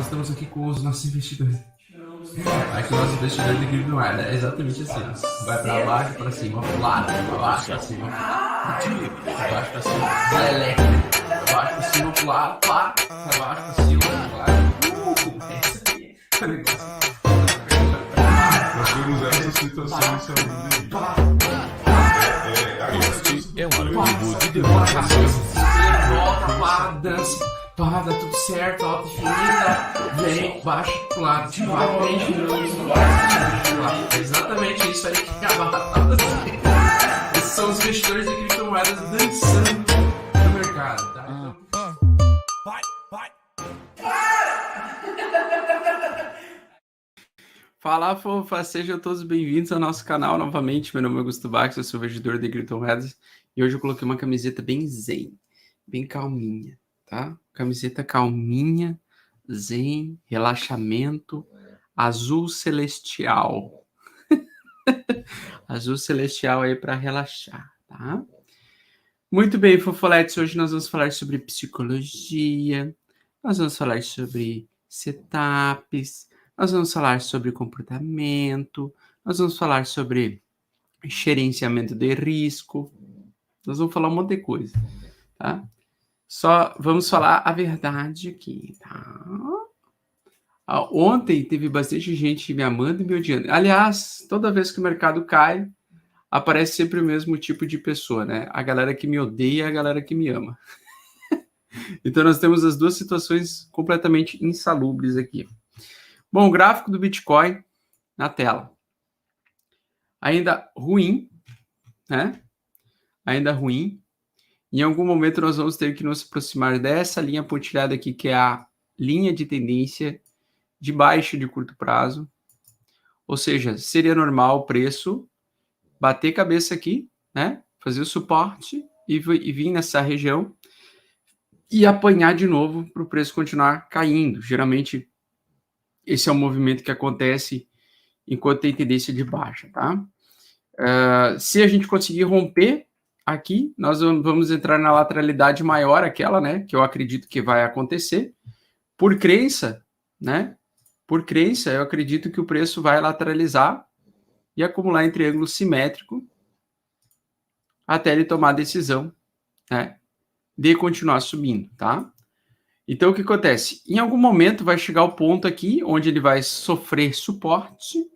estamos aqui com os nossos investidores. Aqui o nosso investidor de criptomoeda é exatamente assim. Vai pra baixo, pra cima, pro lado, pra baixo, pra cima, pra baixo, pra cima, vai elétrico, pra baixo, pra cima, pro lado, pá, pra baixo, pra cima, pro lado. É isso aí. É o negócio. Nós temos essa situação nessa vida aí. Este é um arquivo de Relaxação. demonstração. Volta, pá, dança. Pá, dá tudo certo, alta infinita, vem, baixa pro lado, vai, vem, é exatamente isso aí que acaba a Esses são os investidores de criptomoedas dançando no mercado, tá? Fala, fofa, sejam todos bem-vindos ao nosso canal novamente. Meu nome é Augusto Bax, eu sou investidor de criptomoedas e hoje eu coloquei uma camiseta bem zen, bem calminha, tá? Camiseta calminha, zen, relaxamento, azul celestial. Azul celestial aí para relaxar, tá? Muito bem, fofoletes, hoje nós vamos falar sobre psicologia, nós vamos falar sobre setups, nós vamos falar sobre comportamento, nós vamos falar sobre gerenciamento de risco, nós vamos falar um monte de coisa, tá? Só vamos falar a verdade aqui, tá? Ontem teve bastante gente me amando e me odiando. Aliás, toda vez que o mercado cai, aparece sempre o mesmo tipo de pessoa, né? A galera que me odeia e a galera que me ama. Então nós temos as duas situações completamente insalubres aqui. Bom, o gráfico do Bitcoin na tela. Ainda ruim, né? Ainda ruim. Em algum momento nós vamos ter que nos aproximar dessa linha pontilhada aqui, que é a linha de tendência de baixo de curto prazo. Ou seja, seria normal o preço bater cabeça aqui, né? Fazer o suporte e vir nessa região e apanhar de novo para o preço continuar caindo. Geralmente, esse é um movimento que acontece enquanto tem tendência de baixa, tá? Se a gente conseguir romper aqui, nós vamos entrar na lateralidade maior, aquela, né, que eu acredito que vai acontecer. Por crença, né, por crença, eu acredito que o preço vai lateralizar e acumular em triângulo simétrico até ele tomar a decisão, né, de continuar subindo, tá? Então, o que acontece? Em algum momento vai chegar o ponto aqui, onde ele vai sofrer suporte,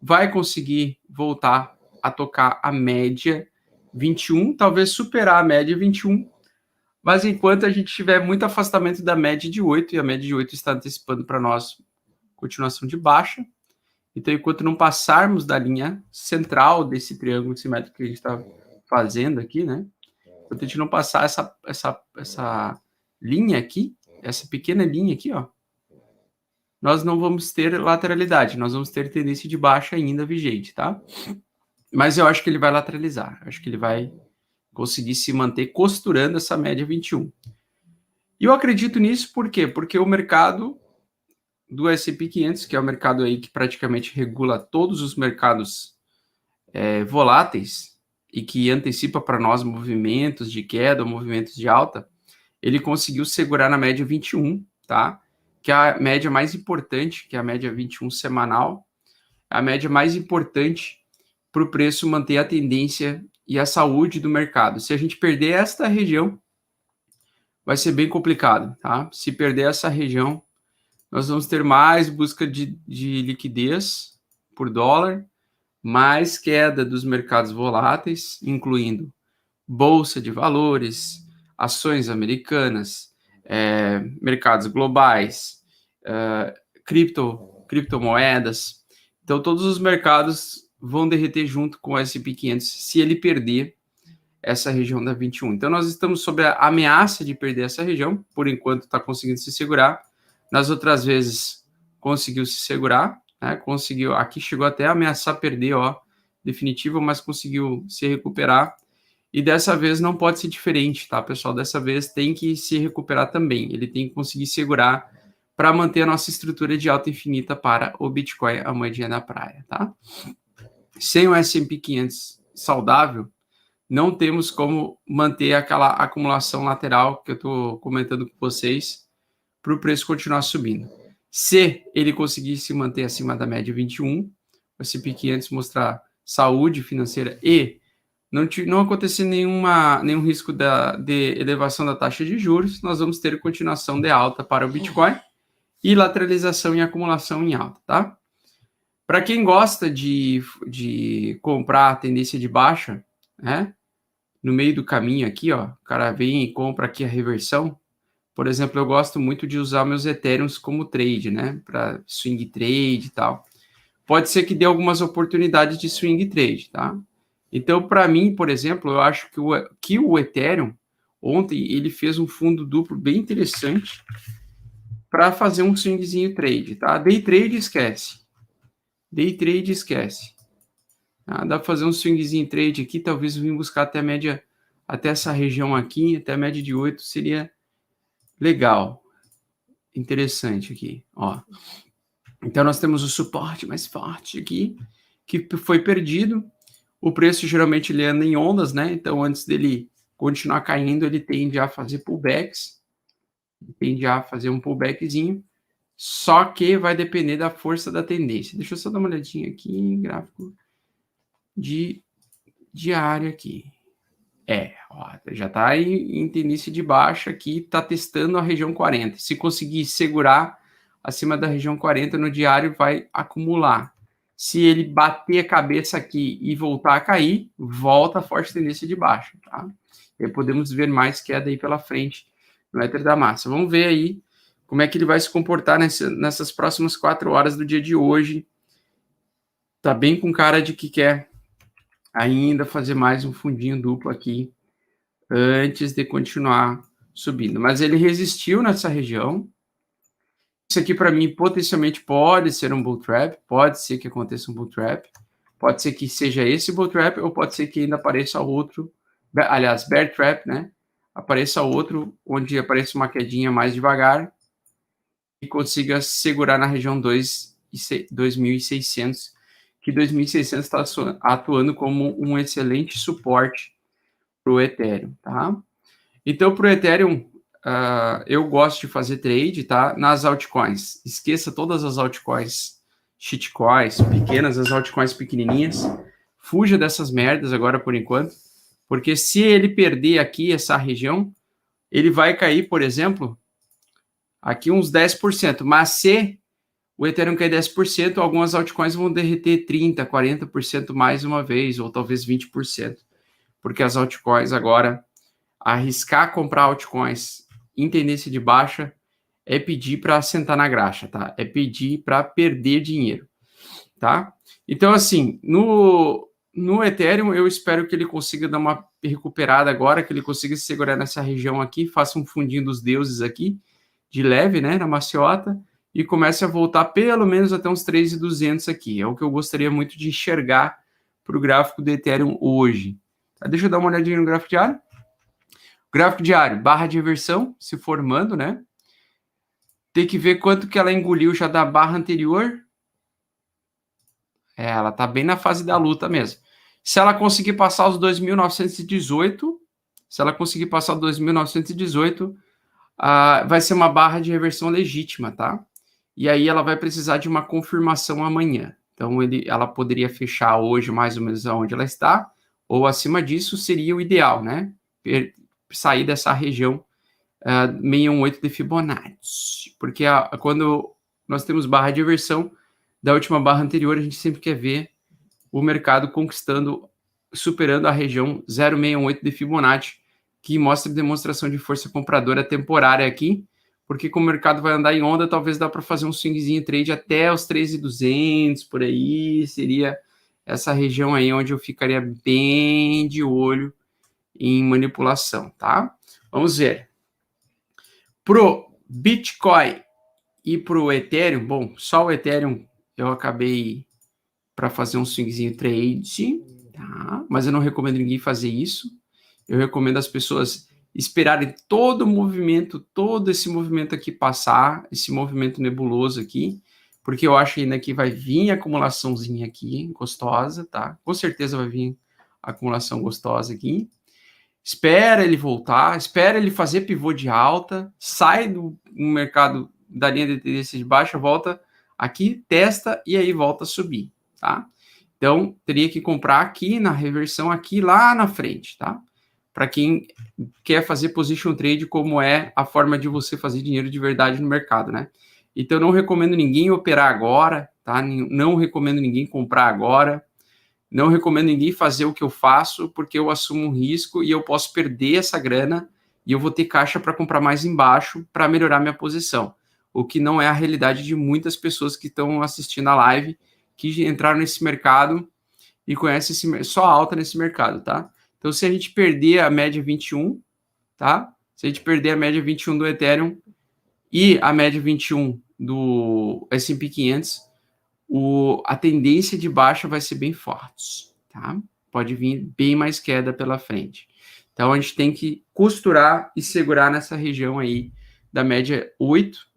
vai conseguir voltar a tocar a média 21, talvez superar a média 21, mas enquanto a gente tiver muito afastamento da média de 8, e a média de 8 está antecipando para nós continuação de baixa, então enquanto não passarmos da linha central desse triângulo simétrico que a gente está fazendo aqui, né, enquanto a gente não passar essa linha aqui, essa pequena linha aqui, ó, nós não vamos ter lateralidade, nós vamos ter tendência de baixa ainda vigente, tá? Mas eu acho que ele vai lateralizar, acho que ele vai conseguir se manter costurando essa média 21. E eu acredito nisso por quê? Porque o mercado do S&P 500, que é o mercado aí que praticamente regula todos os mercados voláteis e que antecipa para nós movimentos de queda, movimentos de alta, ele conseguiu segurar na média 21, tá? Que é a média mais importante, que é a média 21 semanal, a média mais importante para o preço manter a tendência e a saúde do mercado. Se a gente perder esta região, vai ser bem complicado, tá? Se perder essa região, nós vamos ter mais busca de liquidez por dólar, mais queda dos mercados voláteis, incluindo bolsa de valores, ações americanas, mercados globais, criptomoedas. Então, todos os mercados vão derreter junto com o S&P 500 se ele perder essa região da 21. Então, nós estamos sob a ameaça de perder essa região, por enquanto está conseguindo se segurar. Nas outras vezes, conseguiu se segurar, né? Conseguiu, aqui chegou até a ameaçar perder, ó, definitivo, mas conseguiu se recuperar. E dessa vez não pode ser diferente, tá, pessoal? Dessa vez tem que se recuperar também. Ele tem que conseguir segurar para manter a nossa estrutura de alta infinita para o Bitcoin, a moedinha da praia, tá? Sem o S&P 500 saudável, não temos como manter aquela acumulação lateral que eu estou comentando com vocês para o preço continuar subindo. Se ele conseguir se manter acima da média 21, o S&P 500 mostrar saúde financeira e não acontecer nenhum risco de elevação da taxa de juros, nós vamos ter continuação de alta para o Bitcoin e lateralização e acumulação em alta, tá? Para quem gosta de comprar a tendência de baixa, né? No meio do caminho aqui, ó, o cara vem e compra aqui a reversão. Por exemplo, eu gosto muito de usar meus Ethereums como trade, né? Para swing trade e tal. Pode ser que dê algumas oportunidades de swing trade, tá? Então, para mim, por exemplo, eu acho que o Ethereum, ontem, ele fez um fundo duplo bem interessante para fazer um swingzinho trade, tá? Day trade, esquece. Day trade, esquece. Tá? Dá para fazer um swingzinho trade aqui, talvez eu vim buscar até a média, até essa região aqui, até a média de 8 seria legal. Interessante aqui, ó. Então, nós temos o suporte mais forte aqui, que foi perdido. O preço, geralmente, ele anda em ondas, né? Então, antes dele continuar caindo, ele tende a fazer pullbacks. Tende a fazer um pullbackzinho. Só que vai depender da força da tendência. Deixa eu só dar uma olhadinha aqui em gráfico de diário aqui. Ó, já está em tendência de baixa aqui, está testando a região 40. Se conseguir segurar acima da região 40 no diário, vai acumular. Se ele bater a cabeça aqui e voltar a cair, volta a forte tendência de baixa, tá? E aí podemos ver mais queda aí pela frente no Ether da massa. Vamos ver aí como é que ele vai se comportar nessas próximas 4 horas do dia de hoje. Tá bem com cara de que quer ainda fazer mais um fundinho duplo aqui antes de continuar subindo. Mas ele resistiu nessa região. Isso aqui, para mim, potencialmente pode ser um bull trap, pode ser que aconteça um bull trap, pode ser que seja esse bull trap, ou pode ser que ainda apareça outro, aliás, bear trap, né? Apareça outro, onde apareça uma quedinha mais devagar e consiga segurar na região 2.600, que 2.600 está atuando como um excelente suporte para o Ethereum, tá? Então, para o Ethereum, eu gosto de fazer trade, tá? Nas altcoins. Esqueça todas as altcoins, shitcoins, pequenas, as altcoins pequenininhas. Fuja dessas merdas agora por enquanto, porque se ele perder aqui essa região, ele vai cair, por exemplo, aqui uns 10%. Mas se o Ethereum cair 10%, algumas altcoins vão derreter 30%, 40% mais uma vez, ou talvez 20%. Porque as altcoins agora, arriscar comprar altcoins em tendência de baixa é pedir para sentar na graxa, tá? É pedir para perder dinheiro, tá? Então, assim, no Ethereum, eu espero que ele consiga dar uma recuperada agora, que ele consiga se segurar nessa região aqui, faça um fundinho dos deuses aqui, de leve, né, na maciota, e comece a voltar pelo menos até uns 3.200 aqui. É o que eu gostaria muito de enxergar para o gráfico do Ethereum hoje. Tá? Deixa eu dar uma olhadinha no gráfico diário. Gráfico diário, barra de reversão se formando, né? Tem que ver quanto que ela engoliu já da barra anterior. Ela tá bem na fase da luta mesmo. Se ela conseguir passar os 2.918, se ela conseguir passar os 2.918, vai ser uma barra de reversão legítima, tá? E aí ela vai precisar de uma confirmação amanhã. Então ela poderia fechar hoje mais ou menos aonde ela está, ou acima disso seria o ideal, né? Sair dessa região 618 de Fibonacci, porque quando nós temos barra de reversão da última barra anterior, a gente sempre quer ver o mercado conquistando, superando a região 0,618 de Fibonacci, que mostra demonstração de força compradora temporária aqui, porque como o mercado vai andar em onda, talvez dá para fazer um swingzinho trade até os 13.200, por aí, seria essa região aí onde eu ficaria bem de olho em manipulação, tá? Vamos ver. Pro Bitcoin e pro Ethereum, bom, só o Ethereum eu acabei para fazer um swingzinho trade, tá? Mas eu não recomendo ninguém fazer isso. Eu recomendo as pessoas esperarem todo esse movimento aqui passar, esse movimento nebuloso aqui, porque eu acho ainda que vai vir acumulaçãozinha aqui, gostosa, tá? Com certeza vai vir acumulação gostosa aqui. Espera ele voltar, espera ele fazer pivô de alta, sai do mercado da linha de tendência de baixa, volta aqui, testa e aí volta a subir, tá? Então, teria que comprar aqui na reversão, aqui lá na frente, tá? Para quem quer fazer position trade, como é a forma de você fazer dinheiro de verdade no mercado, né? Então, não recomendo ninguém operar agora, tá? Não recomendo ninguém comprar agora. Não recomendo ninguém fazer o que eu faço, porque eu assumo um risco e eu posso perder essa grana e eu vou ter caixa para comprar mais embaixo para melhorar minha posição. O que não é a realidade de muitas pessoas que estão assistindo a live, que entraram nesse mercado e conhecem só alta nesse mercado, tá? Então, se a gente perder a média 21, tá? Se a gente perder a média 21 do Ethereum e a média 21 do S&P 500, a tendência de baixa vai ser bem forte, tá? Pode vir bem mais queda pela frente. Então, a gente tem que costurar e segurar nessa região aí da média 8.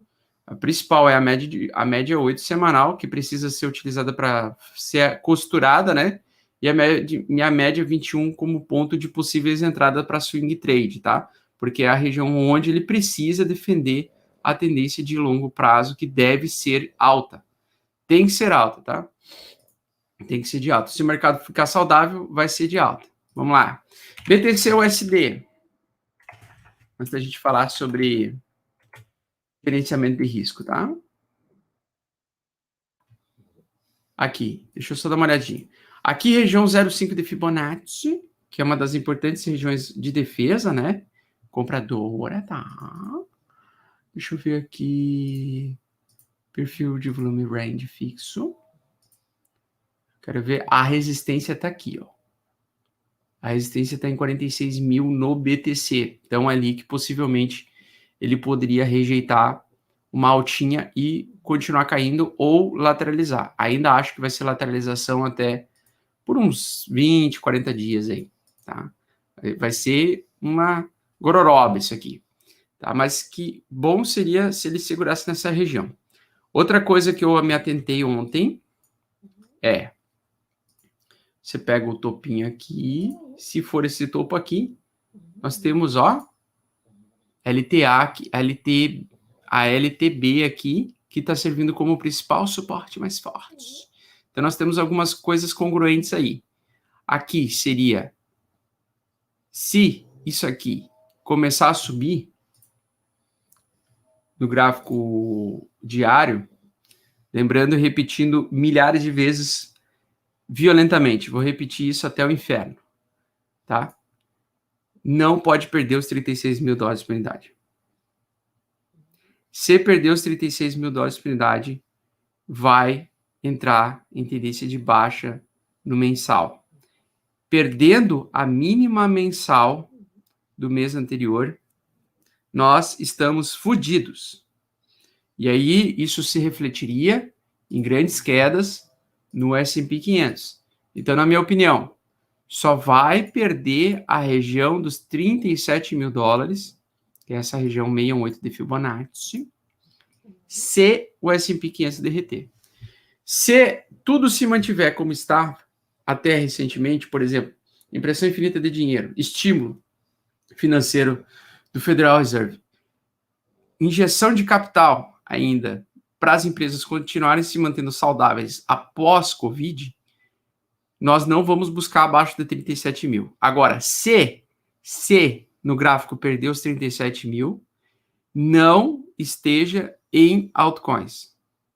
A principal é a média 8 semanal, que precisa ser utilizada para ser costurada, né? E a média 21 como ponto de possíveis entradas para swing trade, tá? Porque é a região onde ele precisa defender a tendência de longo prazo, que deve ser alta. Tem que ser alta, tá? Tem que ser de alta. Se o mercado ficar saudável, vai ser de alta. Vamos lá. BTC USD. Antes da gente falar sobre gerenciamento de risco, tá? Aqui, deixa eu só dar uma olhadinha. Aqui, região 0,5 de Fibonacci, que é uma das importantes regiões de defesa, né? Compradora, tá? Deixa eu ver aqui. Perfil de volume range fixo. Quero ver. A resistência tá aqui, ó. A resistência está em 46 mil no BTC. Então, é ali que possivelmente ele poderia rejeitar uma altinha e continuar caindo ou lateralizar. Ainda acho que vai ser lateralização até por uns 20, 40 dias aí, tá? Vai ser uma gororoba isso aqui, tá? Mas que bom seria se ele segurasse nessa região. Outra coisa que eu me atentei ontem é... Você pega o topinho aqui, se for esse topo aqui, nós temos, ó, LTA, a LTB aqui, que está servindo como principal suporte mais forte. Então, nós temos algumas coisas congruentes aí. Aqui seria, se isso aqui começar a subir no gráfico diário, lembrando e repetindo milhares de vezes violentamente, vou repetir isso até o inferno, tá? Não pode perder os 36 mil dólares por unidade. Se perder os 36 mil dólares por unidade, vai entrar em tendência de baixa no mensal. Perdendo a mínima mensal do mês anterior, nós estamos fodidos. E aí, isso se refletiria em grandes quedas no S&P 500. Então, na minha opinião, só vai perder a região dos 37 mil dólares, que é essa região 618 de Fibonacci, se o S&P 500 derreter. Se tudo se mantiver como está até recentemente, por exemplo, impressão infinita de dinheiro, estímulo financeiro do Federal Reserve, injeção de capital ainda para as empresas continuarem se mantendo saudáveis após Covid, nós não vamos buscar abaixo de 37 mil. Agora, se no gráfico perder os 37 mil, não esteja em altcoins.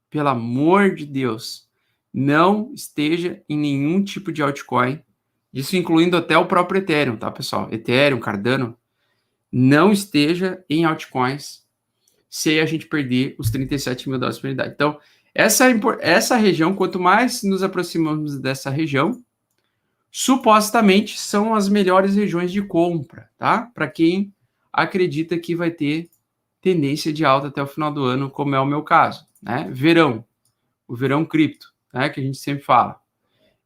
Pelo amor de Deus, não esteja em nenhum tipo de altcoin, isso incluindo até o próprio Ethereum, tá, pessoal? Ethereum, Cardano, não esteja em altcoins se a gente perder os 37 mil dólares por unidade. Então, essa região, quanto mais nos aproximamos dessa região, supostamente são as melhores regiões de compra, tá? Para quem acredita que vai ter tendência de alta até o final do ano, como é o meu caso, né? Verão, o verão cripto, né? Que a gente sempre fala.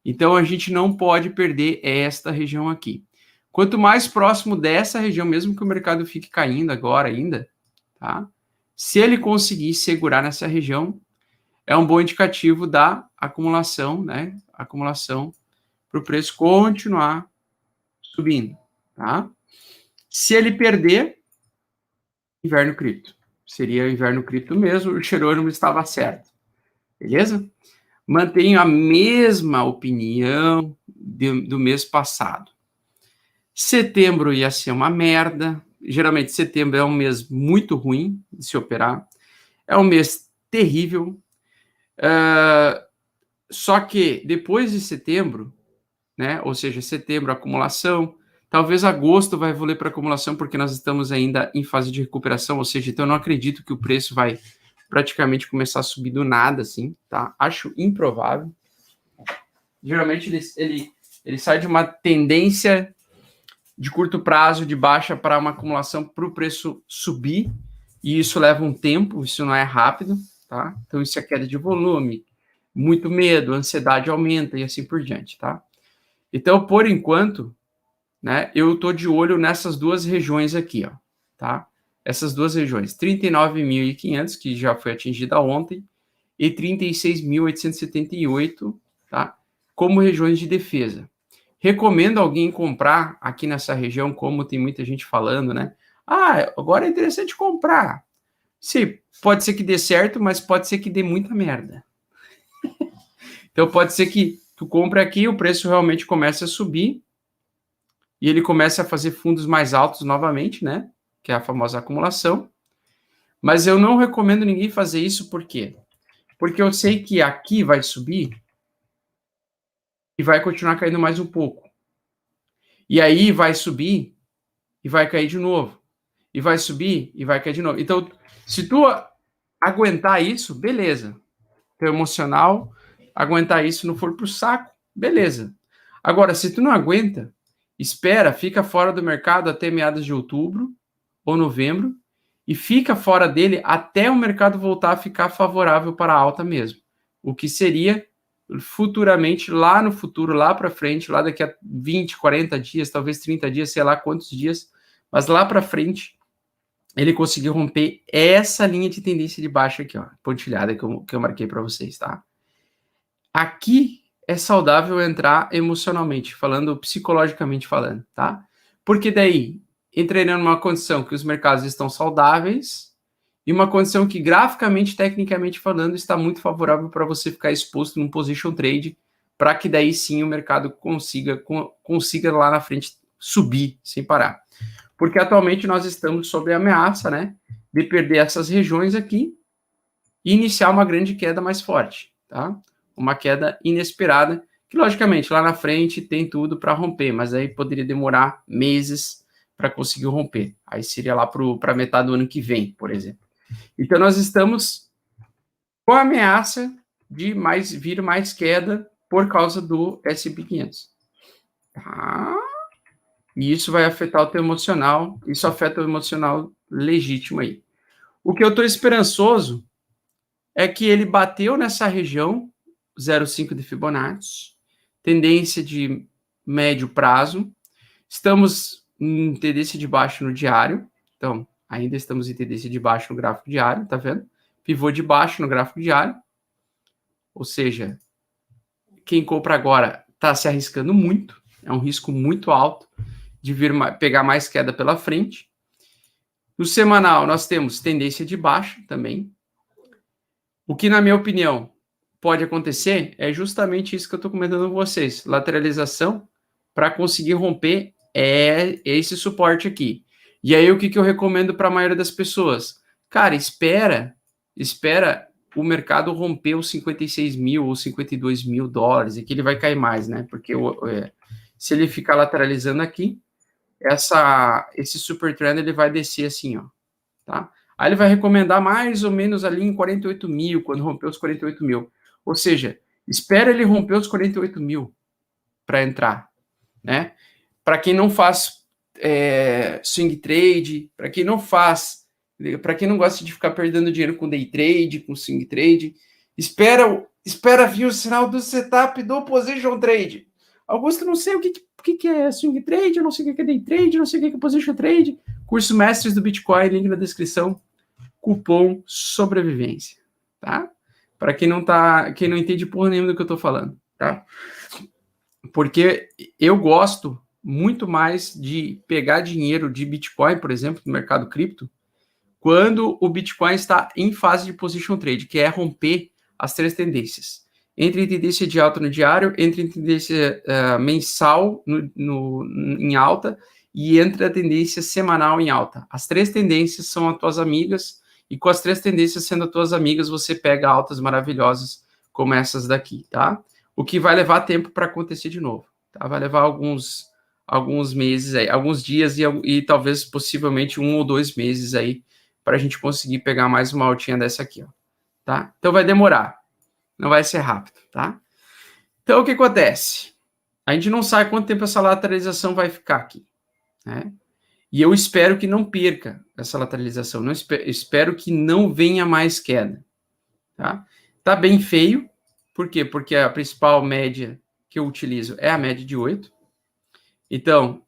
Então, a gente não pode perder esta região aqui. Quanto mais próximo dessa região, mesmo que o mercado fique caindo agora ainda, tá? Se ele conseguir segurar nessa região, é um bom indicativo da acumulação, né? Acumulação para o preço continuar subindo, tá? Se ele perder, inverno cripto. Seria o inverno cripto mesmo, o Jerônimo estava certo. Beleza? Mantenho a mesma opinião do mês passado. Setembro ia ser uma merda. Geralmente setembro é um mês muito ruim de se operar. É um mês terrível. Só que depois de setembro, né? Ou seja, setembro acumulação, talvez agosto vai evoluir para acumulação, porque nós estamos ainda em fase de recuperação, ou seja, então eu não acredito que o preço vai praticamente começar a subir do nada, assim, tá? Acho improvável. Geralmente ele sai de uma tendência de curto prazo, de baixa, para uma acumulação para o preço subir, e isso leva um tempo, isso não é rápido, tá? Então isso é queda de volume, muito medo, ansiedade aumenta e assim por diante, tá? Então, por enquanto, né, eu estou de olho nessas duas regiões aqui, ó, tá? Essas duas regiões, 39.500, que já foi atingida ontem, e 36.878, tá? Como regiões de defesa. Recomendo alguém comprar aqui nessa região, como tem muita gente falando, né? Ah, agora é interessante comprar. Sim, pode ser que dê certo, mas pode ser que dê muita merda. Então pode ser que tu compre aqui, o preço realmente comece a subir, e ele começa a fazer fundos mais altos novamente, né? Que é a famosa acumulação. Mas eu não recomendo ninguém fazer isso, por quê? Porque eu sei que aqui vai subir e vai continuar caindo mais um pouco. E aí vai subir e vai cair de novo. E vai subir e vai cair de novo. Então, se tu aguentar isso, beleza. Teu emocional, aguentar isso, não for pro saco, beleza. Agora, se tu não aguenta, espera, fica fora do mercado até meados de outubro ou novembro e fica fora dele até o mercado voltar a ficar favorável para a alta mesmo. O que seria futuramente, lá no futuro, lá para frente, lá daqui a 20, 40 dias, talvez 30 dias, sei lá quantos dias, mas lá para frente, ele conseguiu romper essa linha de tendência de baixa aqui, ó, pontilhada que eu marquei para vocês, tá? Aqui é saudável entrar emocionalmente falando, psicologicamente falando, tá? Porque daí entraria numa condição que os mercados estão saudáveis e uma condição que, graficamente, tecnicamente falando, está muito favorável para você ficar exposto num position trade, para que daí sim o mercado consiga lá na frente subir sem parar. Porque atualmente nós estamos sob a ameaça, né, de perder essas regiões aqui e iniciar uma grande queda mais forte, tá? Uma queda inesperada, que logicamente lá na frente tem tudo para romper, mas aí poderia demorar meses para conseguir romper. Aí seria lá para metade do ano que vem, por exemplo. Então nós estamos com a ameaça de vir mais queda por causa do S&P 500. Tá? E isso vai afetar o teu emocional, isso afeta o emocional legítimo aí. O que eu estou esperançoso é que ele bateu nessa região, 0,5 de Fibonacci, tendência de médio prazo, estamos em tendência de baixo no diário, então ainda estamos em tendência de baixo no gráfico diário, tá vendo? Pivô de baixo no gráfico diário, ou seja, quem compra agora está se arriscando muito, é um risco muito alto de pegar mais queda pela frente. No semanal, nós temos tendência de baixa também. O que, na minha opinião, pode acontecer é justamente isso que eu estou comentando com vocês. Lateralização para conseguir romper esse suporte aqui. E aí, o que eu recomendo para a maioria das pessoas? Cara, espera o mercado romper os 56 mil ou 52 mil dólares, e que ele vai cair mais, né? Porque se ele ficar lateralizando aqui, esse super trend ele vai descer assim, ó, tá? Aí ele vai recomendar mais ou menos ali em 48 mil, quando romper os 48 mil. Ou seja, espera ele romper os 48 mil para entrar, né? Para quem não faz swing trade, para quem não gosta de ficar perdendo dinheiro com day trade, com swing trade, espera vir o sinal do setup do position trade. Augusto, não sei o que é swing trade, eu não sei o que é day trade, eu não sei o que é position trade. Curso Mestres do Bitcoin, link na descrição, cupom sobrevivência, tá? Para quem não entende porra nenhuma do que eu tô falando, tá? Porque eu gosto muito mais de pegar dinheiro de Bitcoin, por exemplo, no mercado cripto, quando o Bitcoin está em fase de position trade, que é romper as 3 tendências. Entre tendência de alta no diário, entre tendência mensal em alta e entre a tendência semanal em alta. As 3 tendências são as tuas amigas, e com as 3 tendências sendo as tuas amigas, você pega altas maravilhosas como essas daqui, tá? O que vai levar tempo para acontecer de novo, tá? Vai levar alguns meses aí, alguns dias e talvez possivelmente 1 ou 2 meses aí para a gente conseguir pegar mais uma altinha dessa aqui, ó, tá? Então vai demorar, não vai ser rápido, tá? Então o que acontece? A gente não sabe quanto tempo essa lateralização vai ficar aqui, né? E eu espero que não perca essa lateralização, não espero que não venha mais queda, tá? Tá bem feio, por quê? Porque a principal média que eu utilizo é a média de 8. Então,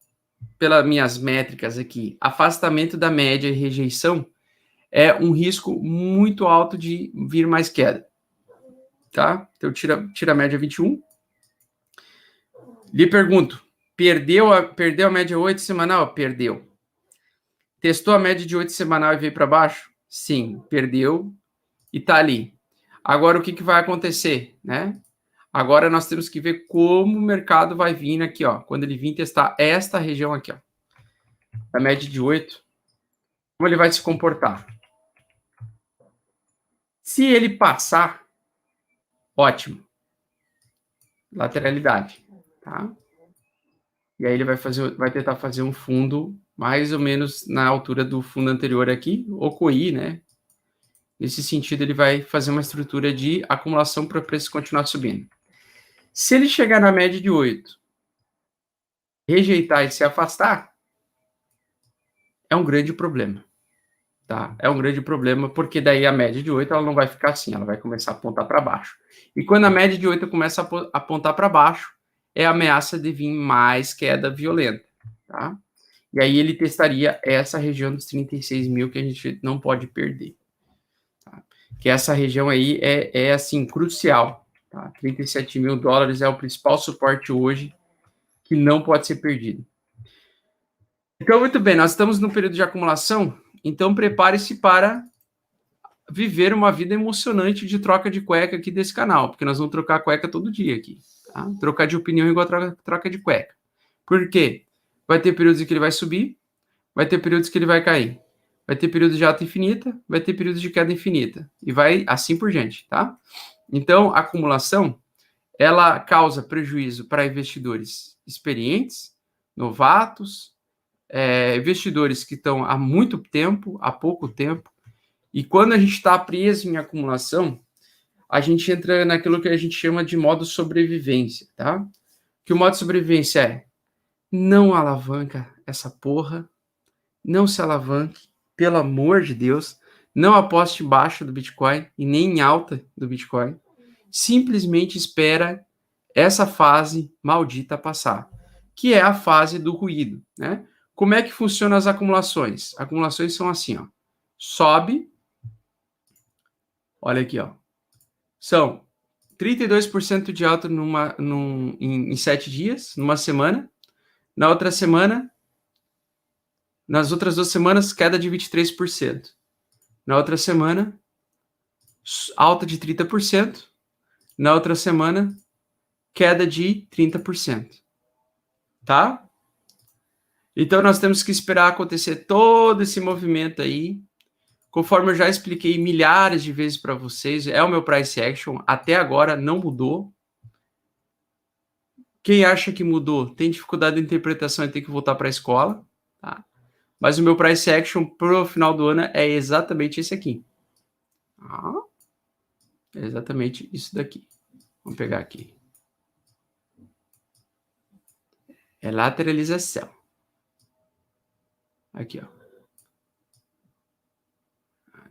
pelas minhas métricas aqui, afastamento da média e rejeição é um risco muito alto de vir mais queda, tá? Então, tira a média 21. Lhe pergunto, perdeu a média 8 semanal? Perdeu. Testou a média de 8 semanal e veio para baixo? Sim, perdeu e tá ali. Agora, o que vai acontecer, né? Agora nós temos que ver como o mercado vai vir aqui, ó. Quando ele vir testar esta região aqui, ó. A média de 8. Como ele vai se comportar? Se ele passar, ótimo. Lateralidade, tá? E aí ele vai tentar fazer um fundo mais ou menos na altura do fundo anterior aqui, ou COI, né? Nesse sentido, ele vai fazer uma estrutura de acumulação para o preço continuar subindo. Se ele chegar na média de 8, rejeitar e se afastar, é um grande problema, tá? É um grande problema, porque daí a média de 8 ela não vai ficar assim, ela vai começar a apontar para baixo. E quando a média de 8 começa a apontar para baixo, é a ameaça de vir mais queda violenta, tá? E aí ele testaria essa região dos 36 mil que a gente não pode perder, tá? Que essa região aí é assim, crucial, tá? 37 mil dólares é o principal suporte hoje que não pode ser perdido. Então, muito bem, nós estamos no período de acumulação, então prepare-se para viver uma vida emocionante de troca de cueca aqui desse canal, porque nós vamos trocar cueca todo dia aqui, tá? Trocar de opinião igual troca de cueca. Por quê? Vai ter períodos em que ele vai subir, vai ter períodos que ele vai cair. Vai ter períodos de alta infinita, vai ter períodos de queda infinita. E vai assim por diante, tá? Então, a acumulação, ela causa prejuízo para investidores experientes, novatos, investidores que estão há muito tempo, há pouco tempo. E quando a gente está preso em acumulação, a gente entra naquilo que a gente chama de modo sobrevivência, tá? Que o modo sobrevivência é: não alavanca essa porra, não se alavanque, pelo amor de Deus, não aposte baixo do Bitcoin e nem em alta do Bitcoin, simplesmente espera essa fase maldita passar, que é a fase do ruído, né? Como é que funcionam as acumulações? Acumulações são assim, ó, sobe, olha aqui, ó, são 32% de alta em 7 dias, numa semana. Na outra semana, nas outras 2 semanas, queda de 23%. Na outra semana, alta de 30%. Na outra semana, queda de 30%. Tá? Então, nós temos que esperar acontecer todo esse movimento aí. Conforme eu já expliquei milhares de vezes para vocês, é o meu price action. Até agora não mudou. Quem acha que mudou tem dificuldade de interpretação e tem que voltar para a escola, tá? Mas o meu price action pro final do ano é exatamente esse aqui. É exatamente isso daqui. Vamos pegar aqui. É lateralização. Aqui, ó.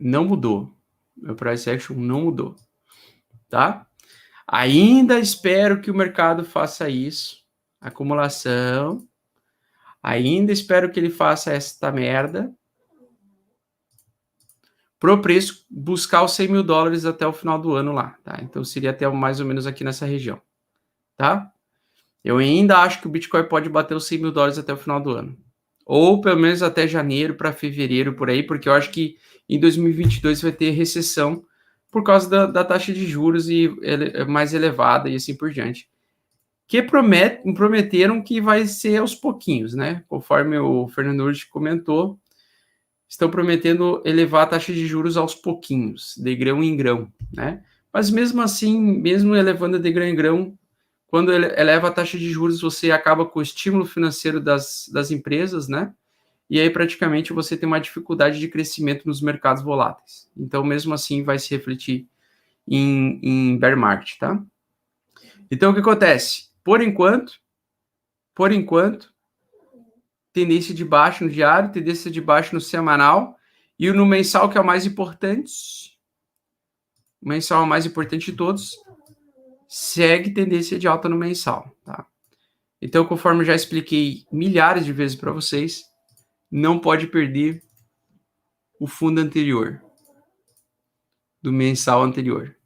Não mudou. Meu price action não mudou, tá? Ainda espero que o mercado faça isso. Acumulação. Ainda espero que ele faça esta merda. Pro preço buscar os 100 mil dólares até o final do ano lá, tá? Então seria até mais ou menos aqui nessa região, tá? Eu ainda acho que o Bitcoin pode bater os 100 mil dólares até o final do ano. Ou pelo menos até janeiro para fevereiro, por aí, porque eu acho que em 2022 vai ter recessão por causa da taxa de juros mais elevada e assim por diante. Que prometeram que vai ser aos pouquinhos, né? Conforme o Fernando Urch comentou, estão prometendo elevar a taxa de juros aos pouquinhos, de grão em grão, né? Mas mesmo assim, mesmo elevando de grão em grão, quando eleva a taxa de juros, você acaba com o estímulo financeiro das empresas, né? E aí praticamente você tem uma dificuldade de crescimento nos mercados voláteis. Então, mesmo assim, vai se refletir em bear market, tá? Então, o que acontece? Por enquanto, tendência de baixo no diário, tendência de baixo no semanal, e no mensal, que é o mais importante, o mensal é o mais importante de todos, segue tendência de alta no mensal, tá? Então, conforme eu já expliquei milhares de vezes para vocês, não pode perder o fundo anterior, do mensal anterior.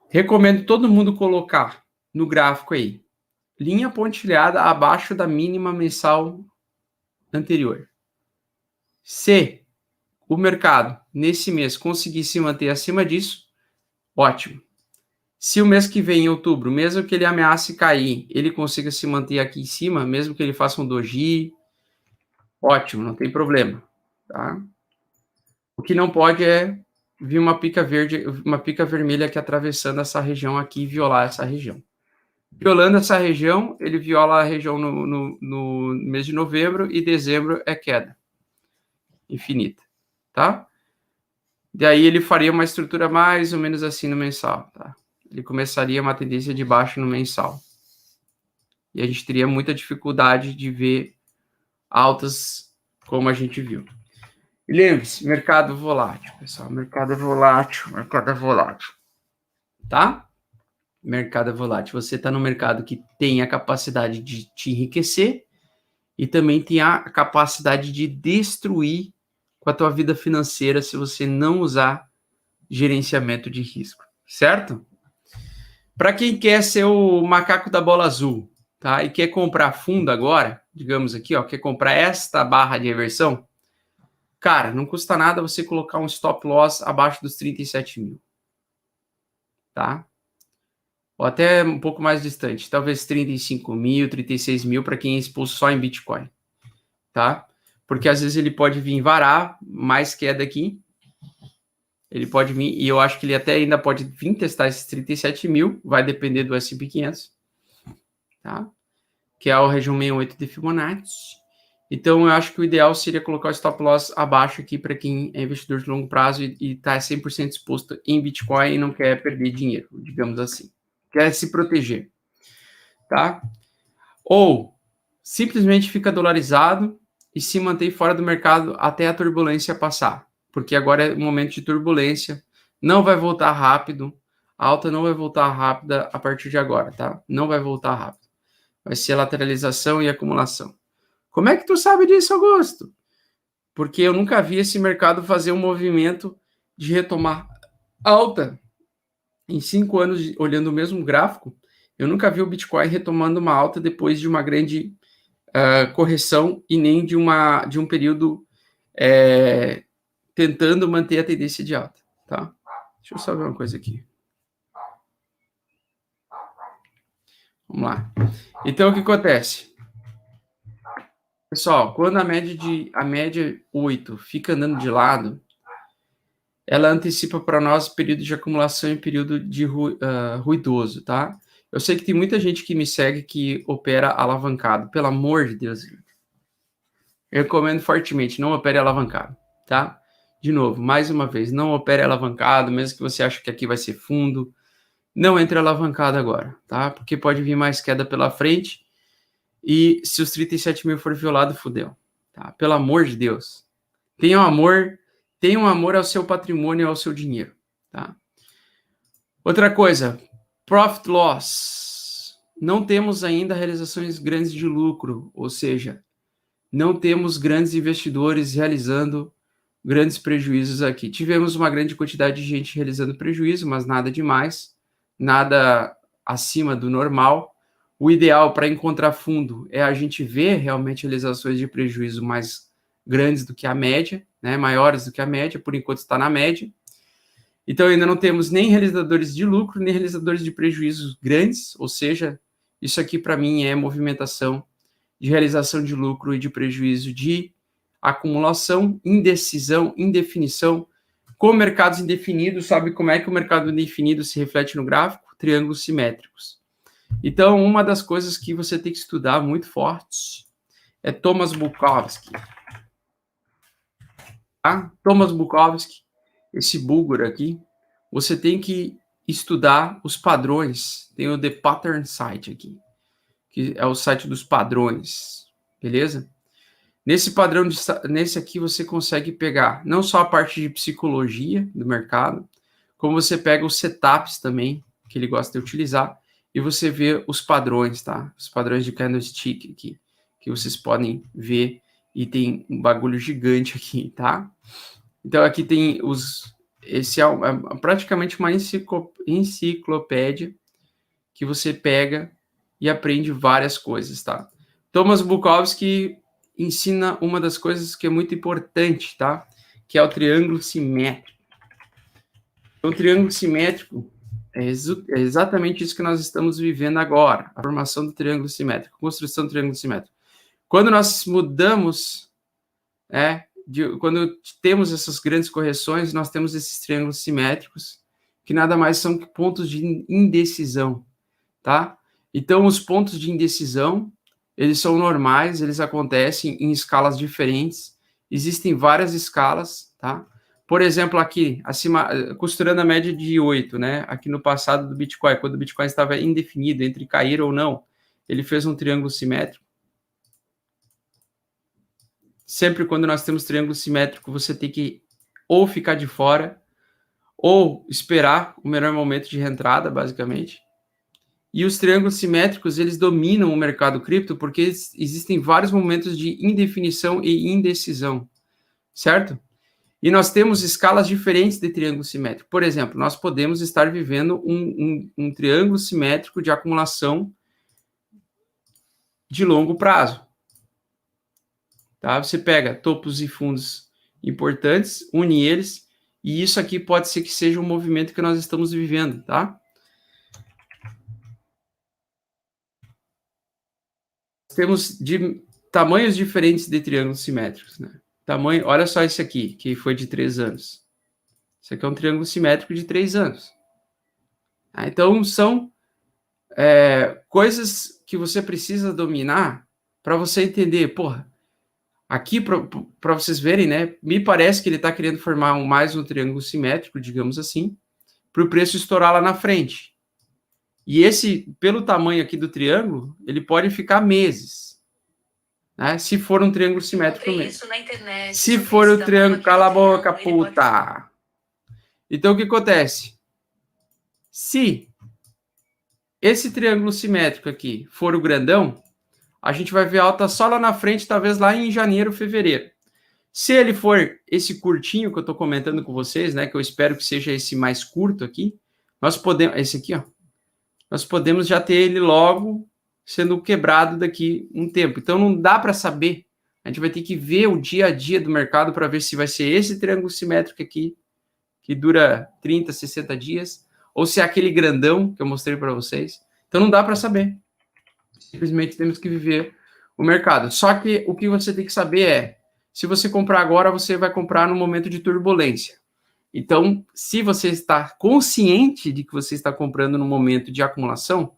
Recomendo todo mundo colocar no gráfico aí, linha pontilhada abaixo da mínima mensal anterior. Se o mercado, nesse mês, conseguir se manter acima disso, ótimo. Se o mês que vem, em outubro, mesmo que ele ameace cair, ele consiga se manter aqui em cima, mesmo que ele faça um doji, ótimo, não tem problema, tá? O que não pode é vir uma pica verde, uma pica vermelha aqui atravessando essa região aqui e violar essa região. Violando essa região, ele viola a região no mês de novembro e dezembro é queda infinita, tá? Daí ele faria uma estrutura mais ou menos assim no mensal, tá? Ele começaria uma tendência de baixo no mensal. E a gente teria muita dificuldade de ver altas como a gente viu. E lembre-se, mercado volátil, pessoal. Mercado é volátil, tá? Mercado é volátil. Você está no mercado que tem a capacidade de te enriquecer e também tem a capacidade de destruir com a tua vida financeira se você não usar gerenciamento de risco, certo? Para quem quer ser o macaco da bola azul, tá? E quer comprar fundo agora, digamos aqui, ó, quer comprar esta barra de reversão, cara, não custa nada você colocar um stop loss abaixo dos 37 mil, tá? Ou até um pouco mais distante, talvez 35 mil, 36 mil para quem é exposto só em Bitcoin, tá? Porque às vezes ele pode vir varar mais queda aqui, ele pode vir, e eu acho que ele até ainda pode vir testar esses 37 mil, vai depender do S&P 500, tá? Que é a região 68 de Fibonacci. Então, eu acho que o ideal seria colocar o stop loss abaixo aqui para quem é investidor de longo prazo e está 100% exposto em Bitcoin e não quer perder dinheiro, digamos assim. Quer se proteger, tá? Ou simplesmente fica dolarizado e se mantém fora do mercado até a turbulência passar, porque agora é um momento de turbulência, não vai voltar rápido, a alta não vai voltar rápida a partir de agora, tá? Não vai voltar rápido. Vai ser lateralização e acumulação. Como é que tu sabe disso, Augusto? Porque eu nunca vi esse mercado fazer um movimento de retomar alta em 5 anos, olhando o mesmo gráfico. Eu nunca vi o Bitcoin retomando uma alta depois de uma grande correção e nem de um período tentando manter a tendência de alta, tá? Deixa eu só ver uma coisa aqui. Vamos lá. Então, o que acontece? Pessoal, quando a média 8 fica andando de lado, ela antecipa para nós período de acumulação e período de ruidoso, tá? Eu sei que tem muita gente que me segue que opera alavancado. Pelo amor de Deus, eu recomendo fortemente, não opere alavancado, tá? De novo, mais uma vez, não opere alavancado, mesmo que você ache que aqui vai ser fundo, não entre alavancado agora, tá? Porque pode vir mais queda pela frente e se os 37 mil for violado, fudeu, tá? Pelo amor de Deus. Tenham amor ao seu patrimônio e ao seu dinheiro, tá? Outra coisa, profit loss. Não temos ainda realizações grandes de lucro, ou seja, não temos grandes investidores realizando grandes prejuízos aqui. Tivemos uma grande quantidade de gente realizando prejuízo, mas nada demais, nada acima do normal. O ideal para encontrar fundo é a gente ver realmente realizações de prejuízo mais grandes do que a média, né, maiores do que a média, por enquanto está na média. Então, ainda não temos nem realizadores de lucro, nem realizadores de prejuízos grandes, ou seja, isso aqui para mim é movimentação de realização de lucro e de prejuízo de acumulação, indecisão, indefinição, com mercados indefinidos. Sabe como é que o mercado indefinido se reflete no gráfico? Triângulos simétricos. Então, uma das coisas que você tem que estudar muito forte é Thomas Bukowski. Tá? Thomas Bukowski, esse búlgaro aqui, você tem que estudar os padrões. Tem o The Pattern Site aqui, que é o site dos padrões, beleza? Nesse padrão, nesse aqui você consegue pegar não só a parte de psicologia do mercado, como você pega os setups também, que ele gosta de utilizar, e você vê os padrões, tá? Os padrões de candlestick aqui, que vocês podem ver, e tem um bagulho gigante aqui, tá? Então aqui tem esse é praticamente uma enciclopédia que você pega e aprende várias coisas, tá? Thomas Bukowski ensina uma das coisas que é muito importante, tá? Que é o triângulo simétrico. Então, o triângulo simétrico é exatamente isso que nós estamos vivendo agora, a formação do triângulo simétrico, a construção do triângulo simétrico. Quando nós mudamos, quando temos essas grandes correções, nós temos esses triângulos simétricos, que nada mais são que pontos de indecisão, tá? Então, os pontos de indecisão, eles são normais, eles acontecem em escalas diferentes, existem várias escalas, tá? Por exemplo, aqui, acima, costurando a média de 8, né? Aqui no passado do Bitcoin, quando o Bitcoin estava indefinido entre cair ou não, ele fez um triângulo simétrico. Sempre quando nós temos triângulo simétrico, você tem que ou ficar de fora, ou esperar o melhor momento de reentrada, basicamente. E os triângulos simétricos, eles dominam o mercado cripto porque existem vários momentos de indefinição e indecisão, certo? E nós temos escalas diferentes de triângulo simétrico. Por exemplo, nós podemos estar vivendo um triângulo simétrico de acumulação de longo prazo. Tá? Você pega topos e fundos importantes, une eles, e isso aqui pode ser que seja um movimento que nós estamos vivendo, tá? Temos tamanhos diferentes de triângulos simétricos, né? Tamanho, olha só esse aqui, que foi de 3 anos. Esse aqui é um triângulo simétrico de 3 anos. Então, são coisas que você precisa dominar para você entender, porra, aqui, para vocês verem, né? Me parece que ele está querendo formar mais um triângulo simétrico, digamos assim, para o preço estourar lá na frente. E esse, pelo tamanho aqui do triângulo, ele pode ficar meses. Né? Se for um triângulo simétrico mesmo. Se for o triângulo... Cala a boca, puta! Então, o que acontece? Se esse triângulo simétrico aqui for o grandão, a gente vai ver alta só lá na frente, talvez lá em janeiro, fevereiro. Se ele for esse curtinho que eu estou comentando com vocês, né, que eu espero que seja esse mais curto aqui, nós podemos... Esse aqui, ó. Nós podemos já ter ele logo sendo quebrado daqui um tempo. Então, não dá para saber. A gente vai ter que ver o dia a dia do mercado para ver se vai ser esse triângulo simétrico aqui, que dura 30, 60 dias, ou se é aquele grandão que eu mostrei para vocês. Então, não dá para saber. Simplesmente temos que viver o mercado. Só que o que você tem que saber é, se você comprar agora, você vai comprar no momento de turbulência. Então, se você está consciente de que você está comprando no momento de acumulação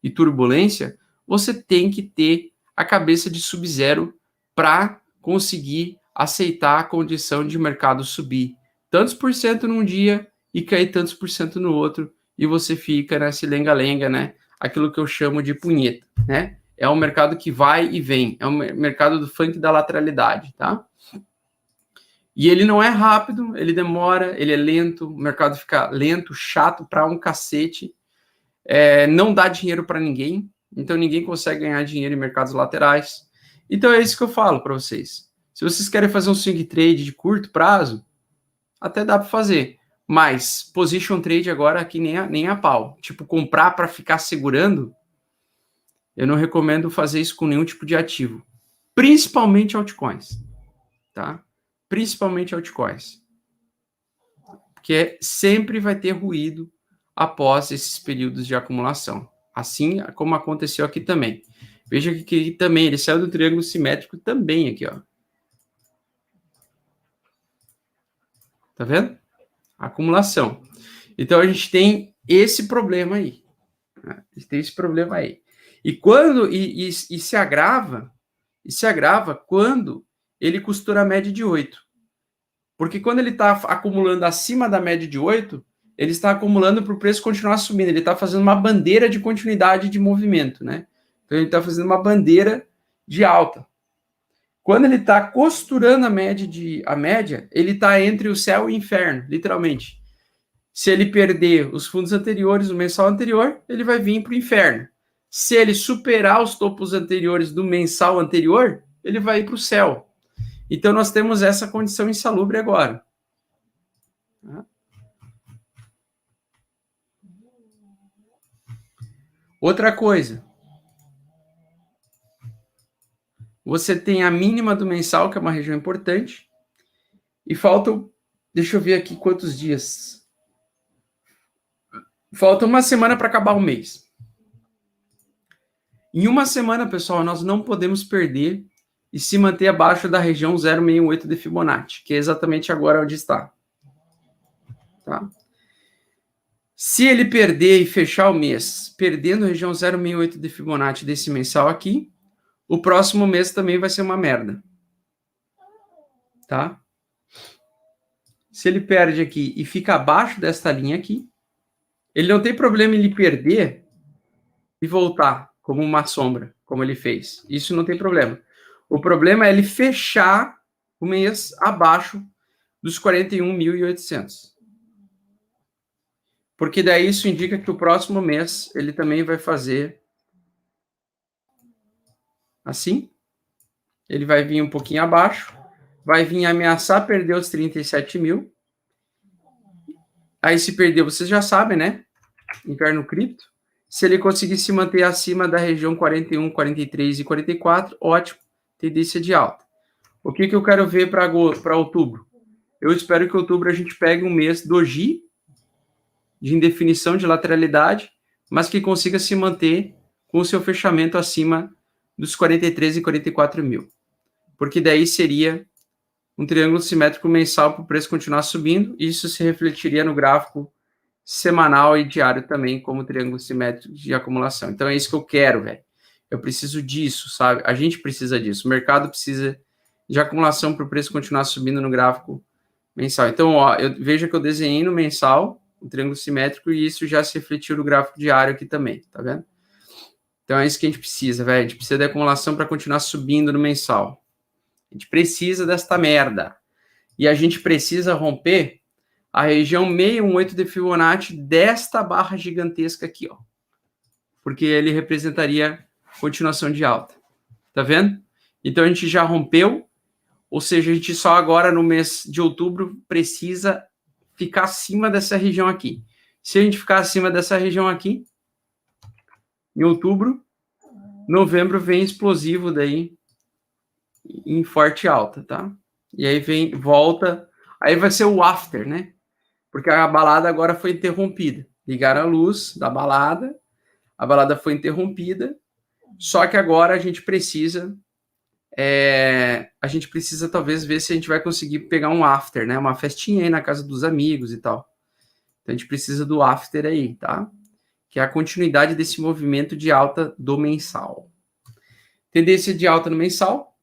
e turbulência, você tem que ter a cabeça de sub-zero para conseguir aceitar a condição de o mercado subir tantos por cento num dia e cair tantos por cento no outro, e você fica nesse lenga-lenga, né? Aquilo que eu chamo de punheta, né? É um mercado que vai e vem, é um mercado do funk da lateralidade, tá? E ele não é rápido, ele demora, ele é lento, o mercado fica lento, chato para um cacete, não dá dinheiro para ninguém, então ninguém consegue ganhar dinheiro em mercados laterais. Então é isso que eu falo para vocês. Se vocês querem fazer um swing trade de curto prazo, até dá para fazer, mas position trade agora aqui nem a pau. Tipo, comprar para ficar segurando, eu não recomendo fazer isso com nenhum tipo de ativo, principalmente altcoins, tá? Principalmente altcoins, porque sempre vai ter ruído após esses períodos de acumulação, assim como aconteceu aqui também. Veja que aqui também ele saiu do triângulo simétrico também aqui, ó. Tá vendo? Acumulação. Então a gente tem esse problema aí. Né? A gente tem esse problema aí. E quando se agrava quando ele costura a média de 8. Porque quando ele está acumulando acima da média de 8, ele está acumulando para o preço continuar subindo. Ele está fazendo uma bandeira de continuidade de movimento, né? Então ele está fazendo uma bandeira de alta. Quando ele está costurando a média, ele está entre o céu e o inferno, literalmente. Se ele perder os fundos anteriores, o mensal anterior, ele vai vir para o inferno. Se ele superar os topos anteriores do mensal anterior, ele vai ir para o céu. Então, nós temos essa condição insalubre agora. Outra coisa. Você tem a mínima do mensal, que é uma região importante, e faltam, deixa eu ver aqui quantos dias. Falta uma semana para acabar o mês. Em uma semana, pessoal, nós não podemos perder e se manter abaixo da região 0,68 de Fibonacci, que é exatamente agora onde está. Tá? Se ele perder e fechar o mês, perdendo a região 0,68 de Fibonacci desse mensal aqui, o próximo mês também vai ser uma merda. Tá? Se ele perde aqui e fica abaixo desta linha aqui, ele não tem problema em ele perder e voltar como uma sombra, como ele fez. Isso não tem problema. O problema é ele fechar o mês abaixo dos 41.800. Porque daí isso indica que o próximo mês ele também vai fazer assim. Ele vai vir um pouquinho abaixo, vai vir ameaçar perder os 37 mil. Aí se perder, vocês já sabem, né? Inverno cripto. Se ele conseguir se manter acima da região 41, 43 e 44, ótimo, tendência de alta. O que eu quero ver para outubro? Eu espero que em outubro a gente pegue um mês doji, de indefinição de lateralidade, mas que consiga se manter com o seu fechamento acima dos 43 e 44 mil. Porque daí seria um triângulo simétrico mensal para o preço continuar subindo, e isso se refletiria no gráfico semanal e diário também, como triângulo simétrico de acumulação. Então é isso que eu quero, velho. Eu preciso disso, sabe? A gente precisa disso. O mercado precisa de acumulação para o preço continuar subindo no gráfico mensal. Então, ó, veja que eu desenhei no mensal o triângulo simétrico e isso já se refletiu no gráfico diário aqui também, tá vendo? Então é isso que a gente precisa, velho. A gente precisa de acumulação para continuar subindo no mensal. A gente precisa desta merda. E a gente precisa romper a região 618 de Fibonacci desta barra gigantesca aqui, ó. Porque ele representaria continuação de alta. Tá vendo? Então a gente já rompeu, ou seja, a gente só agora no mês de outubro precisa ficar acima dessa região aqui. Se a gente ficar acima dessa região aqui, em outubro, novembro vem explosivo daí em forte alta, tá? E aí volta, aí vai ser o after, né? Porque a balada agora foi interrompida. Ligaram a luz da balada, a balada foi interrompida, só que agora a gente precisa talvez ver se a gente vai conseguir pegar um after, né? Uma festinha aí na casa dos amigos e tal. Então a gente precisa do after aí, tá? Que é a continuidade desse movimento de alta do mensal. Tendência de alta no mensal,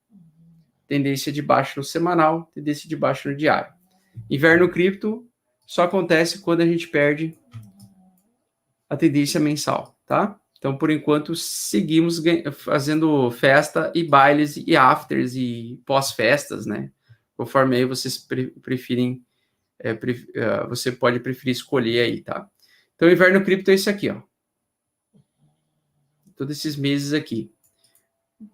tendência de baixa no semanal, tendência de baixa no diário. Inverno cripto só acontece quando a gente perde a tendência mensal, tá? Então, por enquanto, seguimos fazendo festa e bailes e afters e pós-festas, né? Conforme aí vocês preferem, você pode preferir escolher aí, tá? Então, o inverno cripto é esse aqui, ó. Todos esses meses aqui.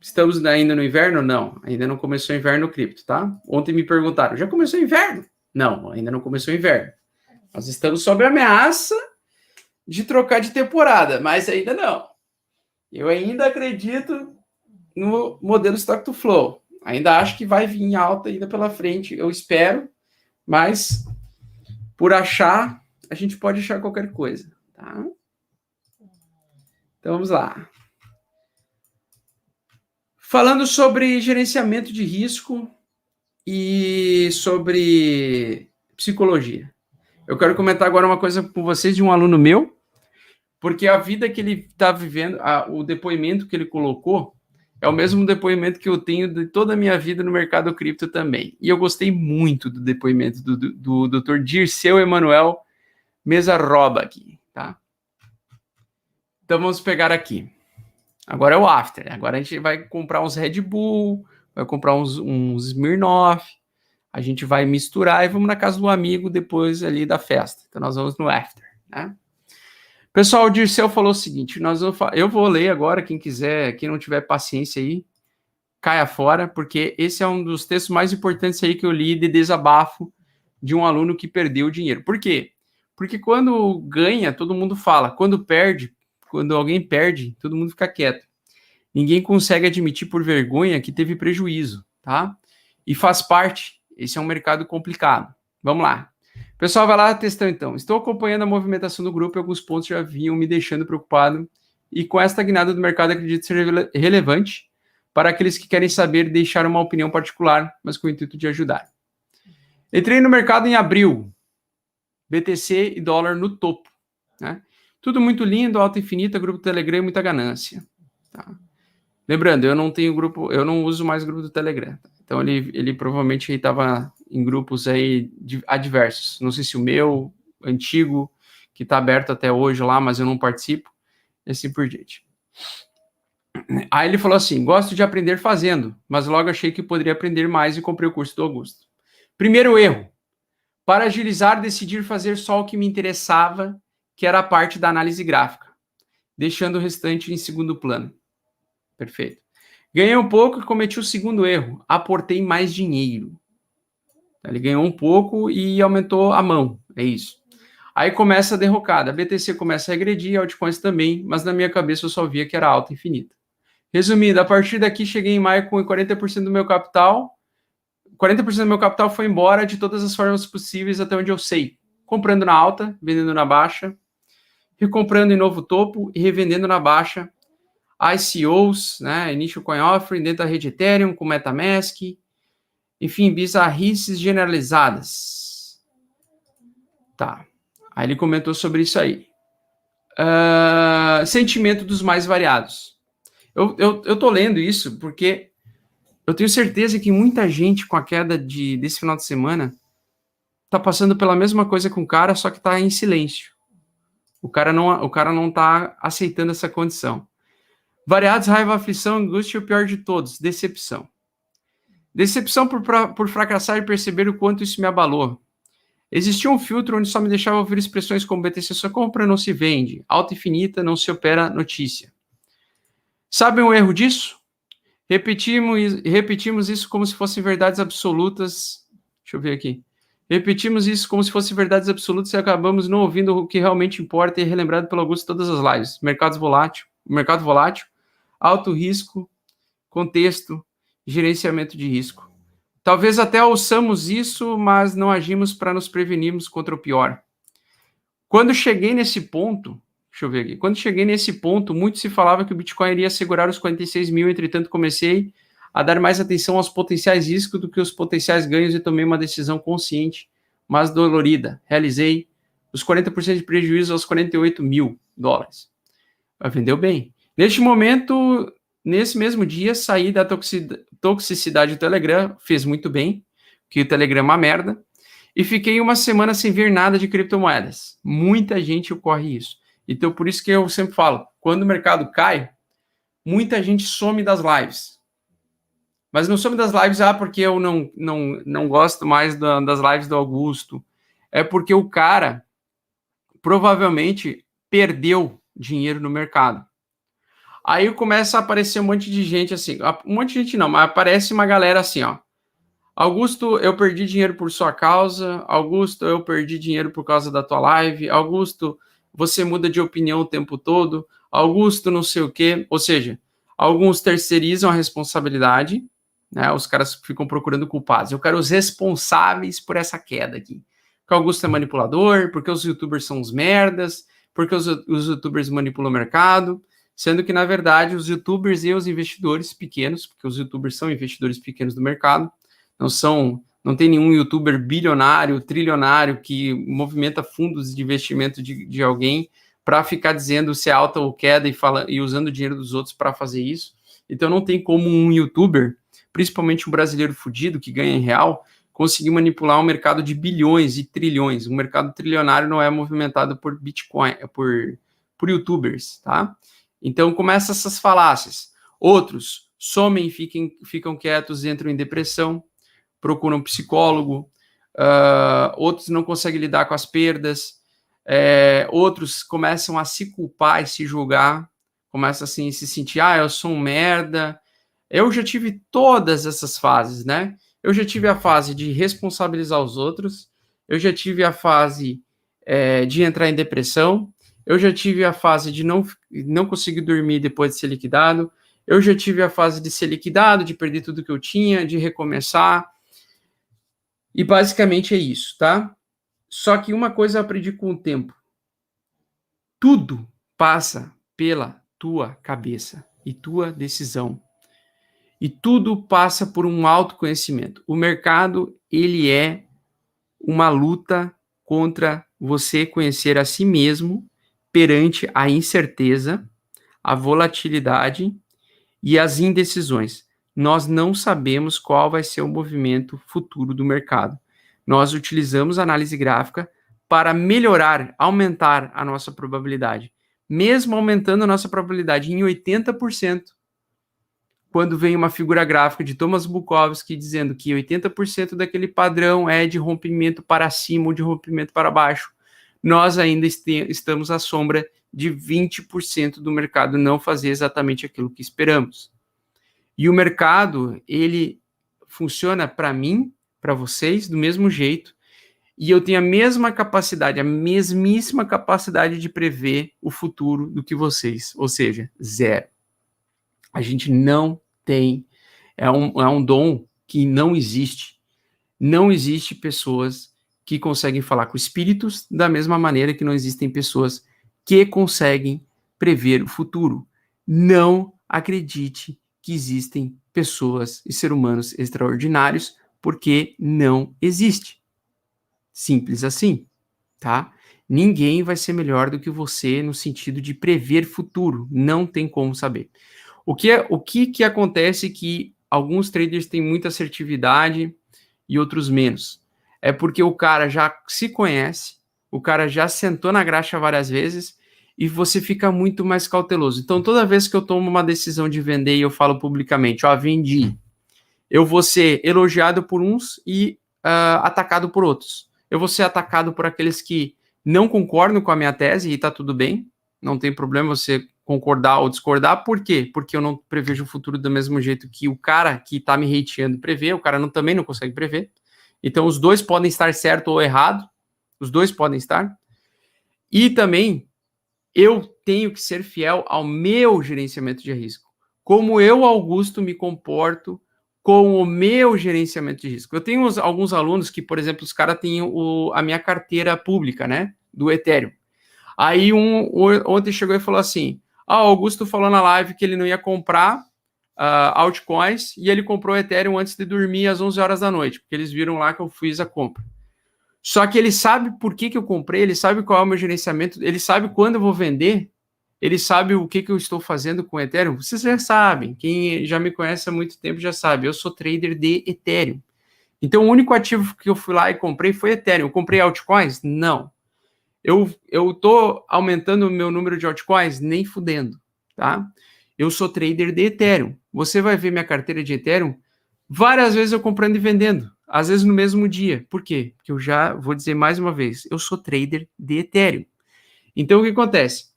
Estamos ainda no inverno? Não, ainda não começou o inverno cripto, tá? Ontem me perguntaram, já começou o inverno? Não, ainda não começou o inverno. Nós estamos sob ameaça de trocar de temporada, mas ainda não. Eu ainda acredito no modelo Stock to Flow. Ainda acho que vai vir em alta ainda pela frente, eu espero, mas por achar, a gente pode achar qualquer coisa, tá? Então vamos lá. Falando sobre gerenciamento de risco e sobre psicologia. Eu quero comentar agora uma coisa com vocês de um aluno meu, porque a vida que ele está vivendo, o depoimento que ele colocou, é o mesmo depoimento que eu tenho de toda a minha vida no mercado cripto também. E eu gostei muito do depoimento do Dr. Dirceu Emanuel Mesarroba aqui, tá? Então vamos pegar aqui. Agora é o after. Agora a gente vai comprar uns Red Bull, vai comprar uns Smirnoff, a gente vai misturar e vamos na casa do amigo depois ali da festa. Então nós vamos no after, né? Pessoal, o Dirceu falou o seguinte, eu vou ler agora, quem quiser, quem não tiver paciência aí, caia fora, porque esse é um dos textos mais importantes aí que eu li de desabafo de um aluno que perdeu dinheiro. Por quê? Porque quando ganha, todo mundo fala. Quando perde, quando alguém perde, todo mundo fica quieto. Ninguém consegue admitir por vergonha que teve prejuízo, tá? E faz parte. Esse é um mercado complicado. Vamos lá. Pessoal, vai lá testando então. Estou acompanhando a movimentação do grupo e alguns pontos já vinham me deixando preocupado. E com esta guinada do mercado, acredito ser relevante para aqueles que querem saber e deixar uma opinião particular, mas com o intuito de ajudar. Entrei no mercado em abril. BTC e dólar no topo, né? Tudo muito lindo, alta infinita, grupo do Telegram e muita ganância. Tá? Lembrando, eu não tenho grupo, eu não uso mais grupo do Telegram. Tá? Então ele provavelmente estava em grupos aí adversos. Não sei se o meu, antigo, que está aberto até hoje lá, mas eu não participo, e assim por diante. Aí ele falou assim, gosto de aprender fazendo, mas logo achei que poderia aprender mais e comprei o curso do Augusto. Primeiro erro. Para agilizar, decidi fazer só o que me interessava, que era a parte da análise gráfica, deixando o restante em segundo plano. Perfeito. Ganhei um pouco e cometi o segundo erro. Aportei mais dinheiro. Ele ganhou um pouco e aumentou a mão. É isso. Aí começa a derrocada. A BTC começa a regredir, altcoins também, mas na minha cabeça eu só via que era alta infinita. Resumindo, a partir daqui cheguei em maio com 40% do meu capital. 40% do meu capital foi embora de todas as formas possíveis até onde eu sei. Comprando na alta, vendendo na baixa, recomprando em novo topo e revendendo na baixa. ICOs, né, Initial Coin Offering, dentro da rede Ethereum, com MetaMask. Enfim, bizarrices generalizadas. Tá. Aí ele comentou sobre isso aí. Sentimento dos mais variados. Eu tô lendo isso porque eu tenho certeza que muita gente com a queda desse final de semana tá passando pela mesma coisa com o cara, só que tá em silêncio. O cara não tá aceitando essa condição. Variados, raiva, aflição, angústia e o pior de todos, decepção. Decepção por fracassar e perceber o quanto isso me abalou. Existia um filtro onde só me deixava ouvir expressões como BTC só compra, não se vende, alta infinita, não se opera notícia. Sabem o erro disso? Repetimos isso como se fossem verdades absolutas. Deixa eu ver aqui. Repetimos isso como se fossem verdades absolutas e acabamos não ouvindo o que realmente importa e é relembrado pelo Augusto todas as lives. Mercado volátil, alto risco, contexto, gerenciamento de risco. Talvez até ouçamos isso, mas não agimos para nos prevenirmos contra o pior. Quando cheguei nesse ponto, deixa eu ver aqui. Quando cheguei nesse ponto, muito se falava que o Bitcoin iria segurar os 46 mil, entretanto comecei a dar mais atenção aos potenciais riscos do que os potenciais ganhos e tomei uma decisão consciente, mas dolorida. Realizei os 40% de prejuízo aos 48 mil dólares. Vendeu bem. Neste momento, nesse mesmo dia, saí da toxicidade do Telegram, fez muito bem, que o Telegram é uma merda, e fiquei uma semana sem ver nada de criptomoedas. Muita gente ocorre isso. Então, por isso que eu sempre falo, quando o mercado cai, muita gente some das lives. Mas não some das lives, porque eu não gosto mais das lives do Augusto. É porque o cara provavelmente perdeu dinheiro no mercado. Aí começa a aparecer um monte de gente assim, um monte de gente não, mas aparece uma galera assim, ó. Augusto, eu perdi dinheiro por sua causa. Augusto, eu perdi dinheiro por causa da tua live. Augusto, você muda de opinião o tempo todo, Augusto não sei o quê, ou seja, alguns terceirizam a responsabilidade, né? Os caras ficam procurando culpados. Eu quero os responsáveis por essa queda aqui. Porque o Augusto é manipulador, porque os youtubers são uns merdas, porque os youtubers manipulam o mercado, sendo que, na verdade, os youtubers e os investidores pequenos, porque os youtubers são investidores pequenos do mercado, não tem nenhum youtuber bilionário, trilionário que movimenta fundos de investimento de alguém para ficar dizendo se é alta ou queda e usando o dinheiro dos outros para fazer isso. Então não tem como um youtuber, principalmente um brasileiro fudido que ganha em real, conseguir manipular um mercado de bilhões e trilhões. Um mercado trilionário não é movimentado por Bitcoin, por youtubers, tá? Então começa essas falácias. Outros somem, ficam quietos, entram em depressão, procuram um psicólogo, outros não conseguem lidar com as perdas, outros começam a se culpar e se julgar, começam assim a se sentir, eu sou um merda. Eu já tive todas essas fases, né? Eu já tive a fase de responsabilizar os outros, eu já tive a fase de entrar em depressão, eu já tive a fase de não conseguir dormir depois de ser liquidado, eu já tive a fase de ser liquidado, de perder tudo que eu tinha, de recomeçar. E basicamente é isso, tá? Só que uma coisa eu aprendi com o tempo. Tudo passa pela tua cabeça e tua decisão. E tudo passa por um autoconhecimento. O mercado, ele é uma luta contra você conhecer a si mesmo perante a incerteza, a volatilidade e as indecisões. Nós não sabemos qual vai ser o movimento futuro do mercado. Nós utilizamos a análise gráfica para melhorar, aumentar a nossa probabilidade. Mesmo aumentando a nossa probabilidade em 80%, quando vem uma figura gráfica de Thomas Bukowski dizendo que 80% daquele padrão é de rompimento para cima ou de rompimento para baixo, nós ainda estamos à sombra de 20% do mercado não fazer exatamente aquilo que esperamos. E o mercado, ele funciona para mim, para vocês, do mesmo jeito, e eu tenho a mesma capacidade, a mesmíssima capacidade de prever o futuro do que vocês, ou seja, zero. A gente não tem, é um dom que não existe. Não existe pessoas que conseguem falar com espíritos da mesma maneira que não existem pessoas que conseguem prever o futuro. Não acredite que existem pessoas e seres humanos extraordinários, porque não existe. Simples assim, tá? Ninguém vai ser melhor do que você no sentido de prever futuro. Não tem como saber. O que acontece que alguns traders têm muita assertividade e outros menos? É porque o cara já se conhece, o cara já sentou na graxa várias vezes e você fica muito mais cauteloso. Então, toda vez que eu tomo uma decisão de vender e eu falo publicamente, vendi, eu vou ser elogiado por uns e atacado por outros. Eu vou ser atacado por aqueles que não concordam com a minha tese e tá tudo bem, não tem problema você concordar ou discordar. Por quê? Porque eu não prevejo o futuro do mesmo jeito que o cara que tá me hateando prevê, o cara também não consegue prever. Então, os dois podem estar certo ou errado, os dois podem estar. E também, eu tenho que ser fiel ao meu gerenciamento de risco. Como eu, Augusto, me comporto com o meu gerenciamento de risco. Eu tenho alguns alunos que, por exemplo, os caras têm a minha carteira pública, né, do Ethereum. Aí ontem chegou e falou assim, o Augusto falou na live que ele não ia comprar altcoins e ele comprou Ethereum antes de dormir às 11 horas da noite, porque eles viram lá que eu fiz a compra. Só que ele sabe por que eu comprei, ele sabe qual é o meu gerenciamento, ele sabe quando eu vou vender, ele sabe o que eu estou fazendo com o Ethereum. Vocês já sabem, quem já me conhece há muito tempo já sabe, eu sou trader de Ethereum. Então o único ativo que eu fui lá e comprei foi Ethereum. Eu comprei altcoins? Não. Eu tô aumentando o meu número de altcoins? Nem fudendo, tá? Eu sou trader de Ethereum. Você vai ver minha carteira de Ethereum várias vezes eu comprando e vendendo, às vezes no mesmo dia. Por quê? Porque eu já vou dizer mais uma vez, eu sou trader de Ethereum. Então o que acontece?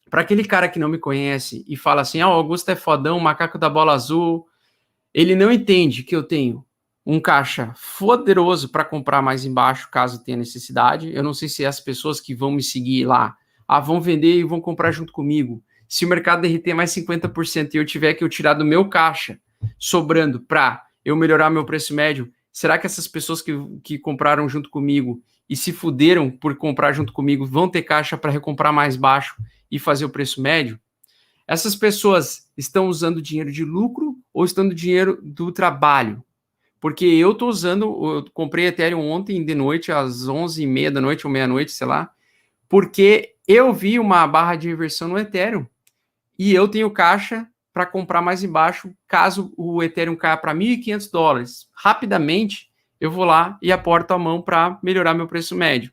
Para aquele cara que não me conhece e fala assim, o Augusto é fodão, macaco da bola azul, ele não entende que eu tenho um caixa poderoso para comprar mais embaixo, caso tenha necessidade. Eu não sei se as pessoas que vão me seguir lá Ah, vão vender e vão comprar junto comigo. Se o mercado derreter mais 50% e eu tiver que eu tirar do meu caixa, sobrando para eu melhorar meu preço médio, será que essas pessoas que compraram junto comigo e se fuderam por comprar junto comigo vão ter caixa para recomprar mais baixo e fazer o preço médio? Essas pessoas estão usando dinheiro de lucro ou estão usando dinheiro do trabalho? Porque eu estou usando, eu comprei Ethereum ontem de noite, às 11h30 da noite ou meia-noite, sei lá, porque eu vi uma barra de reversão no Ethereum e eu tenho caixa para comprar mais embaixo, caso o Ethereum caia para $1.500. Rapidamente, eu vou lá e aporto a mão para melhorar meu preço médio,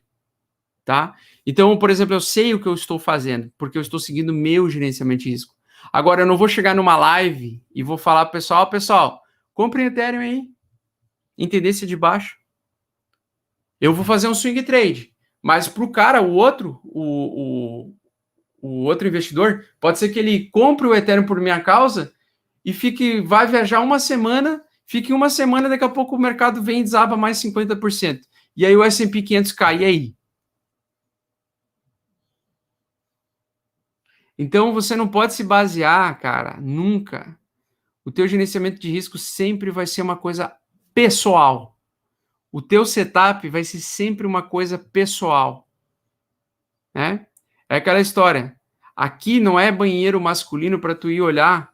tá? Então, por exemplo, eu sei o que eu estou fazendo, porque eu estou seguindo o meu gerenciamento de risco. Agora, eu não vou chegar numa live e vou falar pro pessoal, pessoal, comprem Ethereum aí, em tendência de baixo. Eu vou fazer um swing trade, mas para o cara, o outro investidor, pode ser que ele compre o Ethereum por minha causa e vai viajar uma semana, fique uma semana, daqui a pouco o mercado vem e desaba mais 50%. E aí o S&P 500 cai, e aí? Então você não pode se basear, cara, nunca. O teu gerenciamento de risco sempre vai ser uma coisa pessoal. O teu setup vai ser sempre uma coisa pessoal, né? É aquela história. Aqui não é banheiro masculino para tu ir olhar,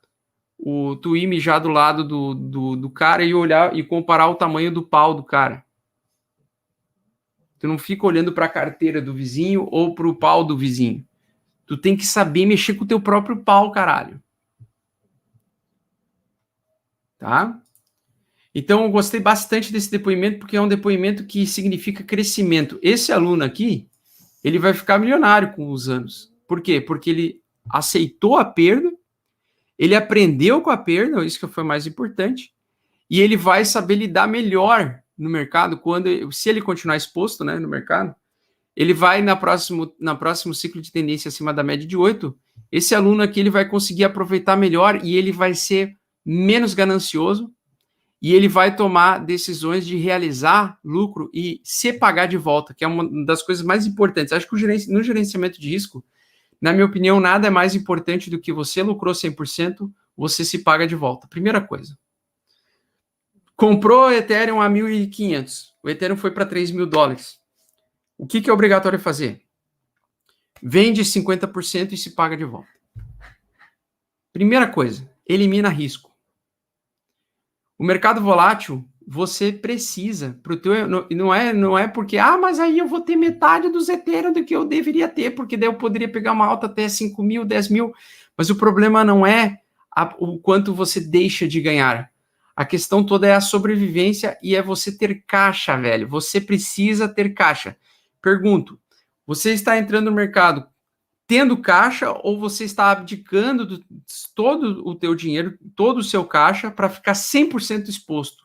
tu ir mijar do lado do cara e olhar e comparar o tamanho do pau do cara. Tu não fica olhando para a carteira do vizinho ou para o pau do vizinho. Tu tem que saber mexer com o teu próprio pau, caralho. Tá? Então, eu gostei bastante desse depoimento, porque é um depoimento que significa crescimento. Esse aluno aqui, ele vai ficar milionário com os anos. Por quê? Porque ele aceitou a perda, ele aprendeu com a perda, isso que foi mais importante, e ele vai saber lidar melhor no mercado, se ele continuar exposto, né, no mercado, ele vai na próximo ciclo de tendência acima da média de 8, esse aluno aqui ele vai conseguir aproveitar melhor e ele vai ser menos ganancioso, e ele vai tomar decisões de realizar lucro e se pagar de volta, que é uma das coisas mais importantes. Acho que no gerenciamento de risco, na minha opinião, nada é mais importante do que você lucrou 100%, você se paga de volta. Primeira coisa. Comprou Ethereum a 1.500, o Ethereum foi para $3.000. O que é obrigatório fazer? Vende 50% e se paga de volta. Primeira coisa, elimina risco. O mercado volátil, você precisa, não é porque, mas aí eu vou ter metade dos Ethereum do que eu deveria ter, porque daí eu poderia pegar uma alta até 5.000, 10.000, mas o problema não é o quanto você deixa de ganhar. A questão toda é a sobrevivência e é você ter caixa, velho. Você precisa ter caixa. Pergunto, você está entrando no mercado tendo caixa ou você está abdicando todo o teu dinheiro, todo o seu caixa para ficar 100% exposto?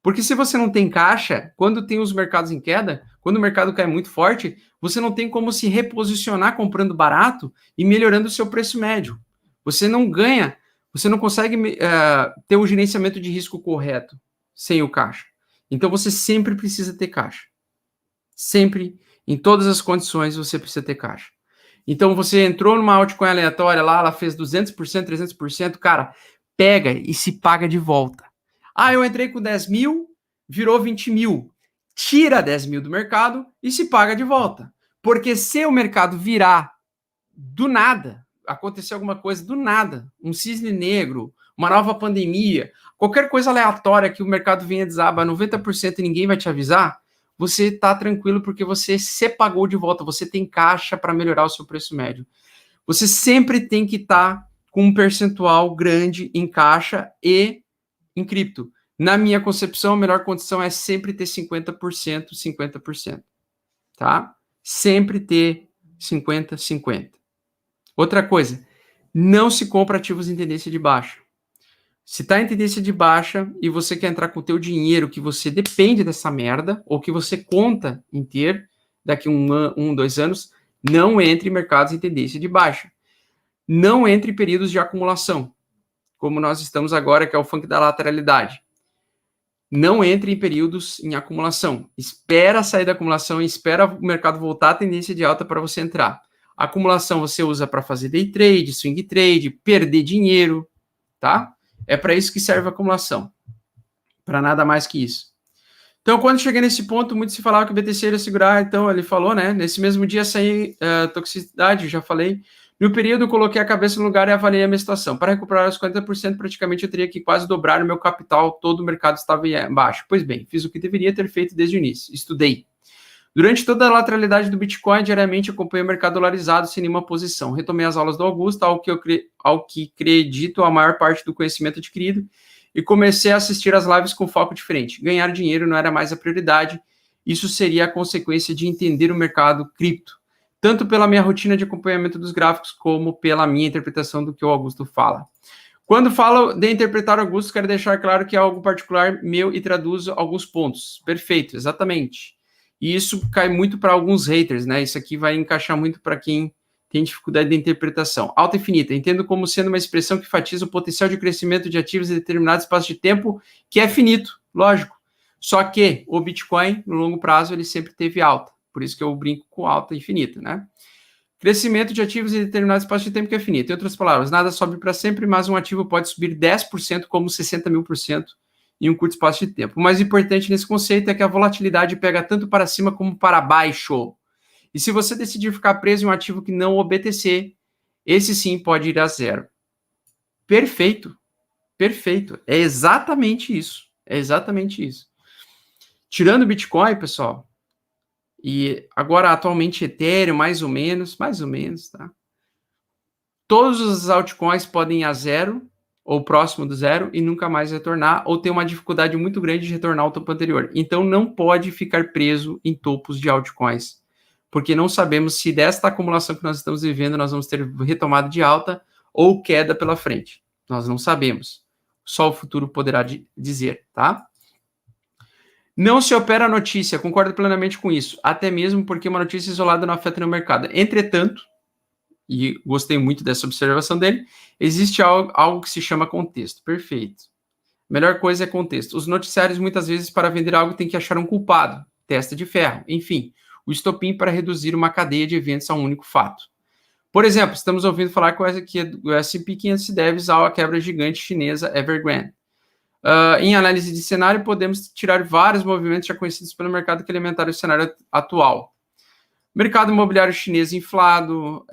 Porque se você não tem caixa, quando tem os mercados em queda, quando o mercado cai muito forte, você não tem como se reposicionar comprando barato e melhorando o seu preço médio. Você não ganha, você não consegue ter um gerenciamento de risco correto sem o caixa. Então você sempre precisa ter caixa. Sempre, em todas as condições, você precisa ter caixa. Então, você entrou numa altcoin aleatória lá, ela fez 200%, 300%, cara, pega e se paga de volta. Eu entrei com 10 mil, virou 20 mil. Tira 10 mil do mercado e se paga de volta. Porque se o mercado virar do nada, acontecer alguma coisa do nada, um cisne negro, uma nova pandemia, qualquer coisa aleatória que o mercado venha desabar 90% e ninguém vai te avisar, você está tranquilo porque você se pagou de volta, você tem caixa para melhorar o seu preço médio. Você sempre tem que estar com um percentual grande em caixa e em cripto. Na minha concepção, a melhor condição é sempre ter 50%, 50%. Tá? Sempre ter 50%, 50%. Outra coisa, não se compra ativos em tendência de baixa. Se está em tendência de baixa e você quer entrar com o teu dinheiro que você depende dessa merda, ou que você conta em ter daqui 2 anos, não entre em mercados em tendência de baixa. Não entre em períodos de acumulação, como nós estamos agora, que é o funk da lateralidade. Não entre em períodos em acumulação. Espera sair da acumulação e espera o mercado voltar à tendência de alta para você entrar. Acumulação você usa para fazer day trade, swing trade, perder dinheiro, tá? É para isso que serve a acumulação. Para nada mais que isso. Então, quando cheguei nesse ponto, muito se falava que o BTC ia segurar, então ele falou, né? Nesse mesmo dia saí toxicidade, já falei. No período, coloquei a cabeça no lugar e avaliei a minha situação. Para recuperar os 40%, praticamente eu teria que quase dobrar o meu capital, todo o mercado estava embaixo. Pois bem, fiz o que deveria ter feito desde o início. Estudei. Durante toda a lateralidade do Bitcoin, diariamente acompanhei o mercado dolarizado sem nenhuma posição. Retomei as aulas do Augusto, ao que acredito a maior parte do conhecimento adquirido, e comecei a assistir às lives com foco diferente. Ganhar dinheiro não era mais a prioridade, isso seria a consequência de entender o mercado cripto, tanto pela minha rotina de acompanhamento dos gráficos, como pela minha interpretação do que o Augusto fala. Quando falo de interpretar o Augusto, quero deixar claro que é algo particular meu e traduzo alguns pontos. Perfeito, exatamente. E isso cai muito para alguns haters, né? Isso aqui vai encaixar muito para quem tem dificuldade de interpretação. Alta infinita, entendo como sendo uma expressão que enfatiza o potencial de crescimento de ativos em determinado espaço de tempo, que é finito, lógico. Só que o Bitcoin, no longo prazo, ele sempre teve alta. Por isso que eu brinco com alta infinita, né? Crescimento de ativos em determinado espaço de tempo que é finito. Em outras palavras, nada sobe para sempre, mas um ativo pode subir 10% como 60.000% em um curto espaço de tempo. O mais importante nesse conceito é que a volatilidade pega tanto para cima como para baixo. E se você decidir ficar preso em um ativo que não o BTC, esse sim pode ir a zero. Perfeito. Perfeito. É exatamente isso. É exatamente isso. Tirando o Bitcoin, pessoal, e agora atualmente Ethereum, mais ou menos, tá? Todos os altcoins podem ir a zero, ou próximo do zero, e nunca mais retornar, ou ter uma dificuldade muito grande de retornar ao topo anterior. Então não pode ficar preso em topos de altcoins, porque não sabemos se desta acumulação que nós estamos vivendo, nós vamos ter retomada de alta ou queda pela frente. Nós não sabemos. Só o futuro poderá dizer, tá? Não se opera a notícia, concordo plenamente com isso, até mesmo porque uma notícia isolada não afeta no mercado. Entretanto, e gostei muito dessa observação dele, existe algo que se chama contexto. Perfeito. Melhor coisa é contexto. Os noticiários, muitas vezes, para vender algo, tem que achar um culpado, testa de ferro, enfim, o estopim para reduzir uma cadeia de eventos a um único fato. Por exemplo, estamos ouvindo falar que o S&P 500 se deve à quebra gigante chinesa Evergrande. Em análise de cenário, podemos tirar vários movimentos já conhecidos pelo mercado que alimentaram o cenário atual. Mercado imobiliário chinês inflado,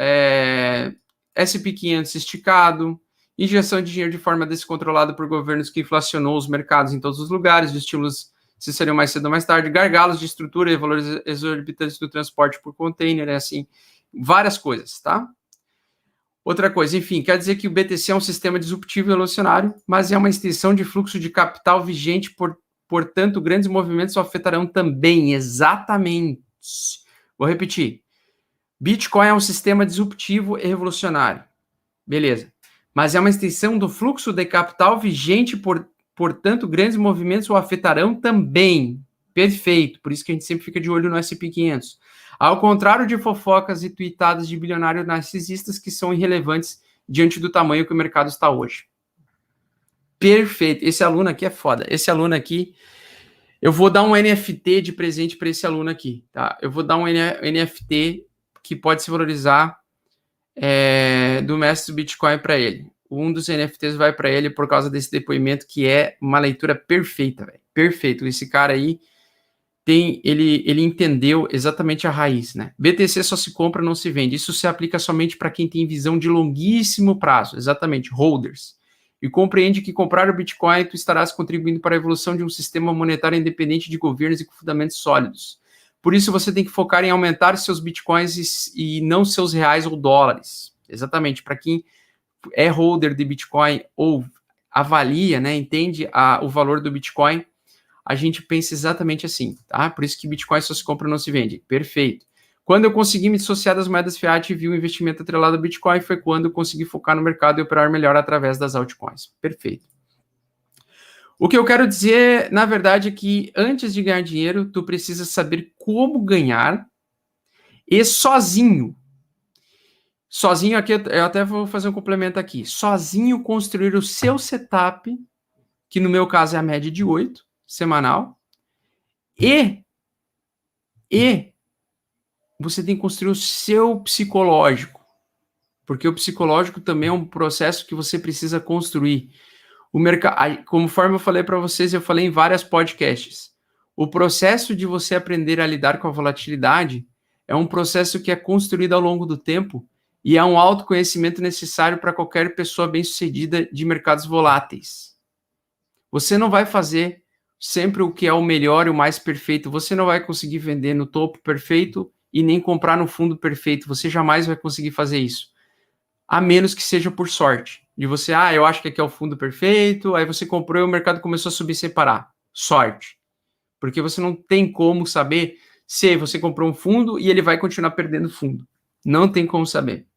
S&P 500 esticado, injeção de dinheiro de forma descontrolada por governos que inflacionou os mercados em todos os lugares, de estilos se seriam mais cedo ou mais tarde, gargalos de estrutura e valores exorbitantes do transporte por container, assim, várias coisas, tá? Outra coisa, enfim, quer dizer que o BTC é um sistema disruptivo e revolucionário, mas é uma extensão de fluxo de capital vigente, portanto, grandes movimentos o afetarão também, exatamente. Vou repetir. Bitcoin é um sistema disruptivo e revolucionário. Beleza. Mas é uma extensão do fluxo de capital vigente, portanto, grandes movimentos o afetarão também. Perfeito. Por isso que a gente sempre fica de olho no S&P 500. Ao contrário de fofocas e tweetadas de bilionários narcisistas que são irrelevantes diante do tamanho que o mercado está hoje. Perfeito. Esse aluno aqui é foda. Esse aluno aqui, eu vou dar um NFT de presente para esse aluno aqui, tá? Eu vou dar um NFT que pode se valorizar do mestre do Bitcoin para ele. Um dos NFTs vai para ele por causa desse depoimento que é uma leitura perfeita, velho. Perfeito. Esse cara aí ele entendeu exatamente a raiz, né? BTC só se compra, não se vende. Isso se aplica somente para quem tem visão de longuíssimo prazo, exatamente, holders. E compreende que comprar o Bitcoin, tu estarás contribuindo para a evolução de um sistema monetário independente de governos e com fundamentos sólidos. Por isso você tem que focar em aumentar seus Bitcoins e não seus reais ou dólares. Exatamente, para quem é holder de Bitcoin ou avalia, né, entende o valor do Bitcoin, a gente pensa exatamente assim, tá? Por isso que Bitcoin só se compra, não se vende. Perfeito. Quando eu consegui me dissociar das moedas fiat e vi o investimento atrelado ao Bitcoin, foi quando eu consegui focar no mercado e operar melhor através das altcoins. Perfeito. O que eu quero dizer, na verdade, é que antes de ganhar dinheiro, tu precisa saber como ganhar e sozinho. Sozinho aqui, eu até vou fazer um complemento aqui. Sozinho construir o seu setup, que no meu caso é a média de 8, semanal, e você tem que construir o seu psicológico, porque o psicológico também é um processo que você precisa construir. O mercado, conforme eu falei para vocês, eu falei em vários podcasts, o processo de você aprender a lidar com a volatilidade é um processo que é construído ao longo do tempo e é um autoconhecimento necessário para qualquer pessoa bem-sucedida de mercados voláteis. Você não vai fazer sempre o que é o melhor e o mais perfeito. Você não vai conseguir vender no topo perfeito e nem comprar no fundo perfeito. Você jamais vai conseguir fazer isso. A menos que seja por sorte. De você, eu acho que aqui é o fundo perfeito, aí você comprou e o mercado começou a subir sem parar. Sorte. Porque você não tem como saber se você comprou um fundo e ele vai continuar perdendo fundo. Não tem como saber.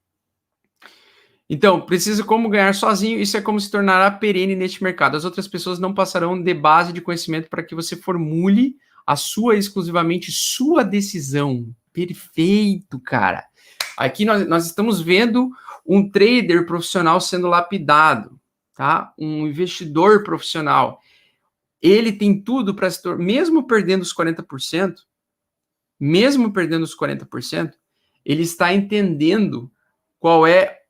Então, precisa como ganhar sozinho, isso é como se tornará perene neste mercado. As outras pessoas não passarão de base de conhecimento para que você formule a sua, exclusivamente sua decisão. Perfeito, cara. Aqui nós estamos vendo um trader profissional sendo lapidado, tá? Um investidor profissional. Ele tem tudo para se tornar, mesmo perdendo os 40%, ele está entendendo qual é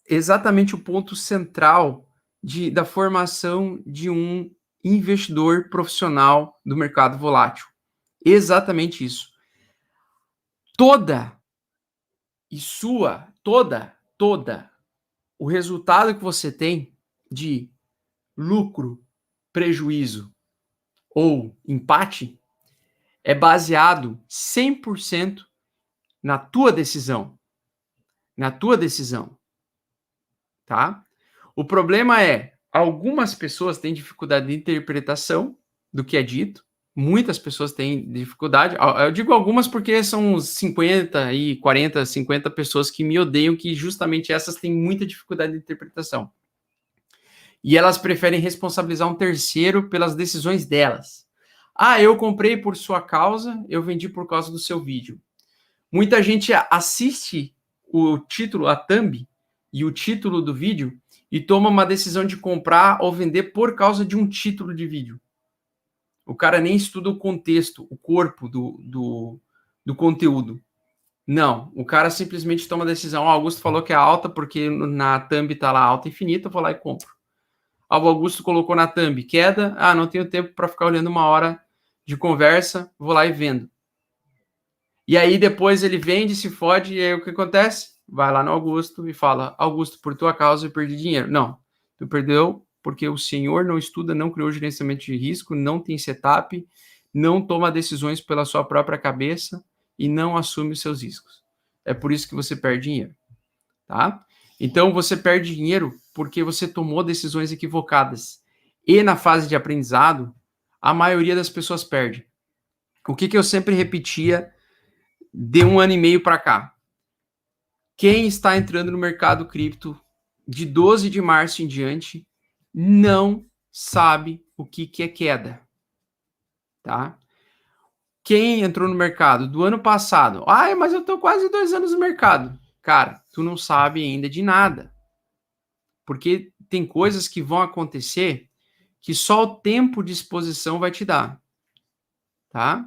exatamente o ponto central da formação de um investidor profissional do mercado volátil. Exatamente isso. Toda o resultado que você tem de lucro, prejuízo ou empate é baseado 100% na tua decisão. Na tua decisão. Tá? O problema é, algumas pessoas têm dificuldade de interpretação do que é dito, muitas pessoas têm dificuldade, eu digo algumas porque são 50 e 40, 50 pessoas que me odeiam, que justamente essas têm muita dificuldade de interpretação. E elas preferem responsabilizar um terceiro pelas decisões delas. Eu comprei por sua causa, eu vendi por causa do seu vídeo. Muita gente assiste o título, a thumb, e o título do vídeo, e toma uma decisão de comprar ou vender por causa de um título de vídeo. O cara nem estuda o contexto, o corpo do conteúdo. Não, o cara simplesmente toma a decisão. O Augusto falou que é alta porque na thumb tá lá alta infinita, eu vou lá e compro. O Augusto colocou na thumb queda, não tenho tempo para ficar olhando uma hora de conversa, vou lá e vendo. E aí depois ele vende, se fode, e aí o que acontece? Vai lá no Augusto e fala, Augusto, por tua causa eu perdi dinheiro. Não, tu perdeu porque o senhor não estuda, não criou gerenciamento de risco, não tem setup, não toma decisões pela sua própria cabeça e não assume os seus riscos. É por isso que você perde dinheiro, tá? Então você perde dinheiro porque você tomou decisões equivocadas. E na fase de aprendizado, a maioria das pessoas perde. O que eu sempre repetia de 1 ano e meio para cá? Quem está entrando no mercado cripto de 12 de março em diante não sabe o que é queda, tá? Quem entrou no mercado do ano passado, mas eu tô quase 2 anos no mercado. Cara, tu não sabe ainda de nada. Porque tem coisas que vão acontecer que só o tempo de exposição vai te dar, tá?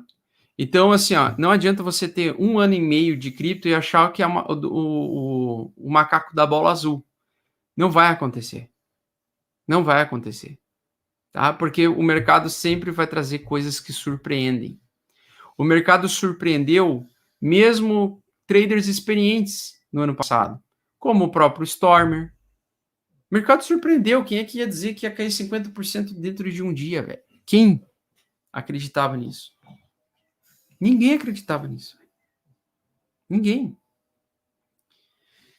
Então, assim, não adianta você ter 1 ano e meio de cripto e achar que é o macaco da bola azul. Não vai acontecer. Não vai acontecer. Tá? Porque o mercado sempre vai trazer coisas que surpreendem. O mercado surpreendeu mesmo traders experientes no ano passado, como o próprio Stormer. O mercado surpreendeu. Quem é que ia dizer que ia cair 50% dentro de um dia, velho? Quem acreditava nisso? Ninguém acreditava nisso. Ninguém.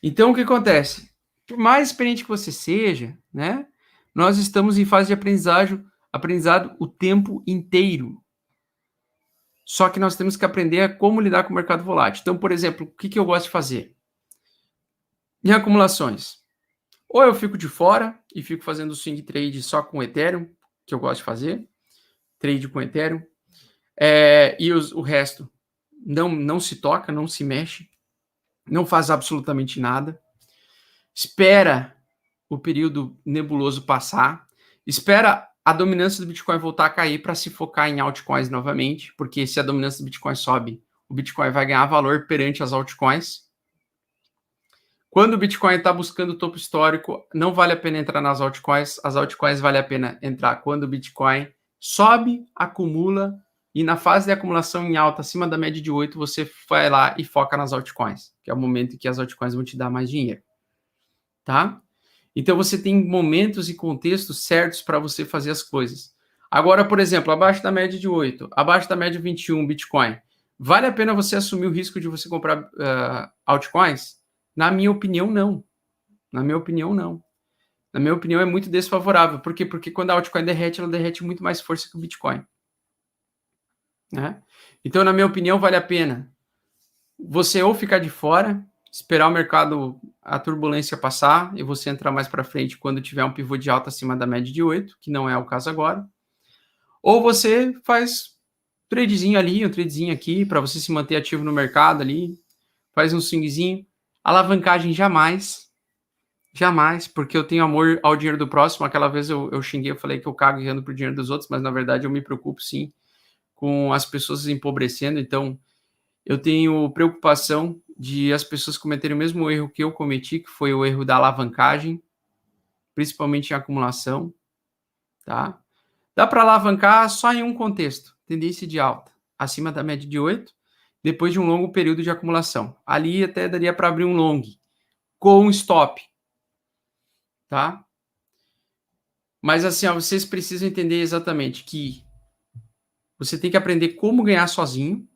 Então, o que acontece? Por mais experiente que você seja, né? Nós estamos em fase de aprendizado o tempo inteiro. Só que nós temos que aprender a como lidar com o mercado volátil. Então, por exemplo, o que eu gosto de fazer? Em acumulações. Ou eu fico de fora e fico fazendo swing trade só com Ethereum, que eu gosto de fazer. Trade com Ethereum. E o resto não se toca, não se mexe, não faz absolutamente nada. Espera o período nebuloso passar, espera a dominância do Bitcoin voltar a cair para se focar em altcoins novamente, porque se a dominância do Bitcoin sobe, o Bitcoin vai ganhar valor perante as altcoins. Quando o Bitcoin está buscando o topo histórico, não vale a pena entrar nas altcoins. As altcoins vale a pena entrar quando o Bitcoin sobe, acumula, e na fase de acumulação em alta, acima da média de 8, você vai lá e foca nas altcoins, que é o momento em que as altcoins vão te dar mais dinheiro. Tá? Então você tem momentos e contextos certos para você fazer as coisas. Agora, por exemplo, abaixo da média de 8, abaixo da média de 21 Bitcoin, vale a pena você assumir o risco de você comprar altcoins? Na minha opinião, não. Na minha opinião, não. Na minha opinião, é muito desfavorável. Por quê? Porque quando a altcoin derrete, ela derrete muito mais força que o Bitcoin. Né? Então, na minha opinião, vale a pena você ou ficar de fora, esperar o mercado, a turbulência passar, e você entrar mais para frente quando tiver um pivô de alta acima da média de 8, que não é o caso agora. Ou você faz tradezinho ali, um tradezinho aqui, para você se manter ativo no mercado ali, faz um swingzinho. Alavancagem jamais, porque eu tenho amor ao dinheiro do próximo. Aquela vez eu xinguei, eu falei que eu cago guiando pro dinheiro dos outros, mas na verdade eu me preocupo sim com as pessoas empobrecendo. Então eu tenho preocupação de as pessoas cometerem o mesmo erro que eu cometi, que foi o erro da alavancagem, principalmente em acumulação, tá? Dá para alavancar só em um contexto, tendência de alta, acima da média de 8, depois de um longo período de acumulação. Ali até daria para abrir um long, com um stop, tá? Mas assim, ó, vocês precisam entender exatamente que você tem que aprender como ganhar sozinho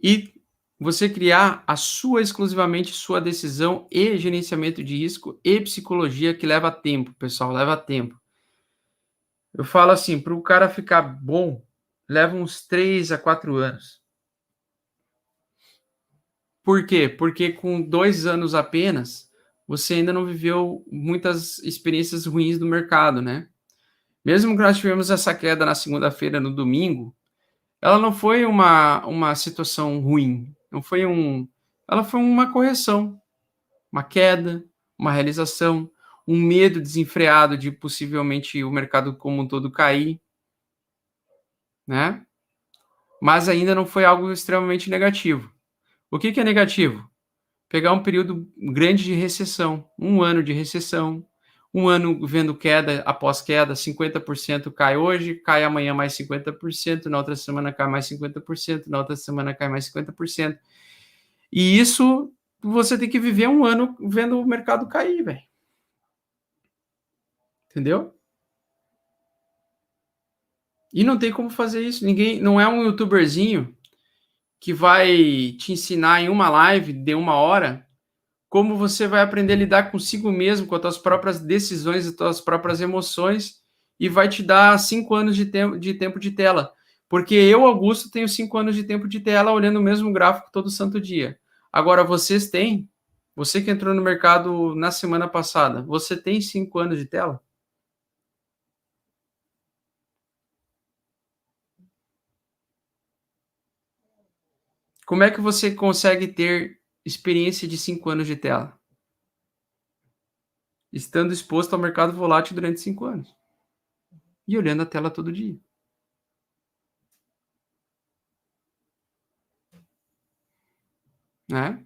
e você criar a sua, exclusivamente sua decisão e gerenciamento de risco e psicologia, que leva tempo, pessoal, leva tempo. Eu falo assim, para o cara ficar bom, leva uns 3 a 4 anos. Por quê? Porque com 2 anos apenas, você ainda não viveu muitas experiências ruins do mercado, né? Mesmo que nós tivemos essa queda na segunda-feira, no domingo, ela não foi uma situação ruim. Não foi ela foi uma correção, uma queda, uma realização, um medo desenfreado de possivelmente o mercado como um todo cair, né? Mas ainda não foi algo extremamente negativo. O que é negativo? Pegar um período grande de recessão, um ano de recessão, um ano vendo queda após queda, 50% cai hoje, cai amanhã mais 50%, na outra semana cai mais 50%, na outra semana cai mais 50%. E isso você tem que viver um ano vendo o mercado cair, velho. Entendeu? E não tem como fazer isso. Ninguém, não é um youtuberzinho que vai te ensinar em uma live de 1 hora como você vai aprender a lidar consigo mesmo, com as suas próprias decisões e suas próprias emoções, e vai te dar 5 anos de tempo de tela. Porque eu, Augusto, tenho 5 anos de tempo de tela olhando o mesmo gráfico todo santo dia. Agora, vocês têm? Você que entrou no mercado na semana passada, você tem 5 anos de tela? Como é que você consegue ter experiência de 5 anos de tela? Estando exposto ao mercado volátil durante 5 anos. E olhando a tela todo dia. Né?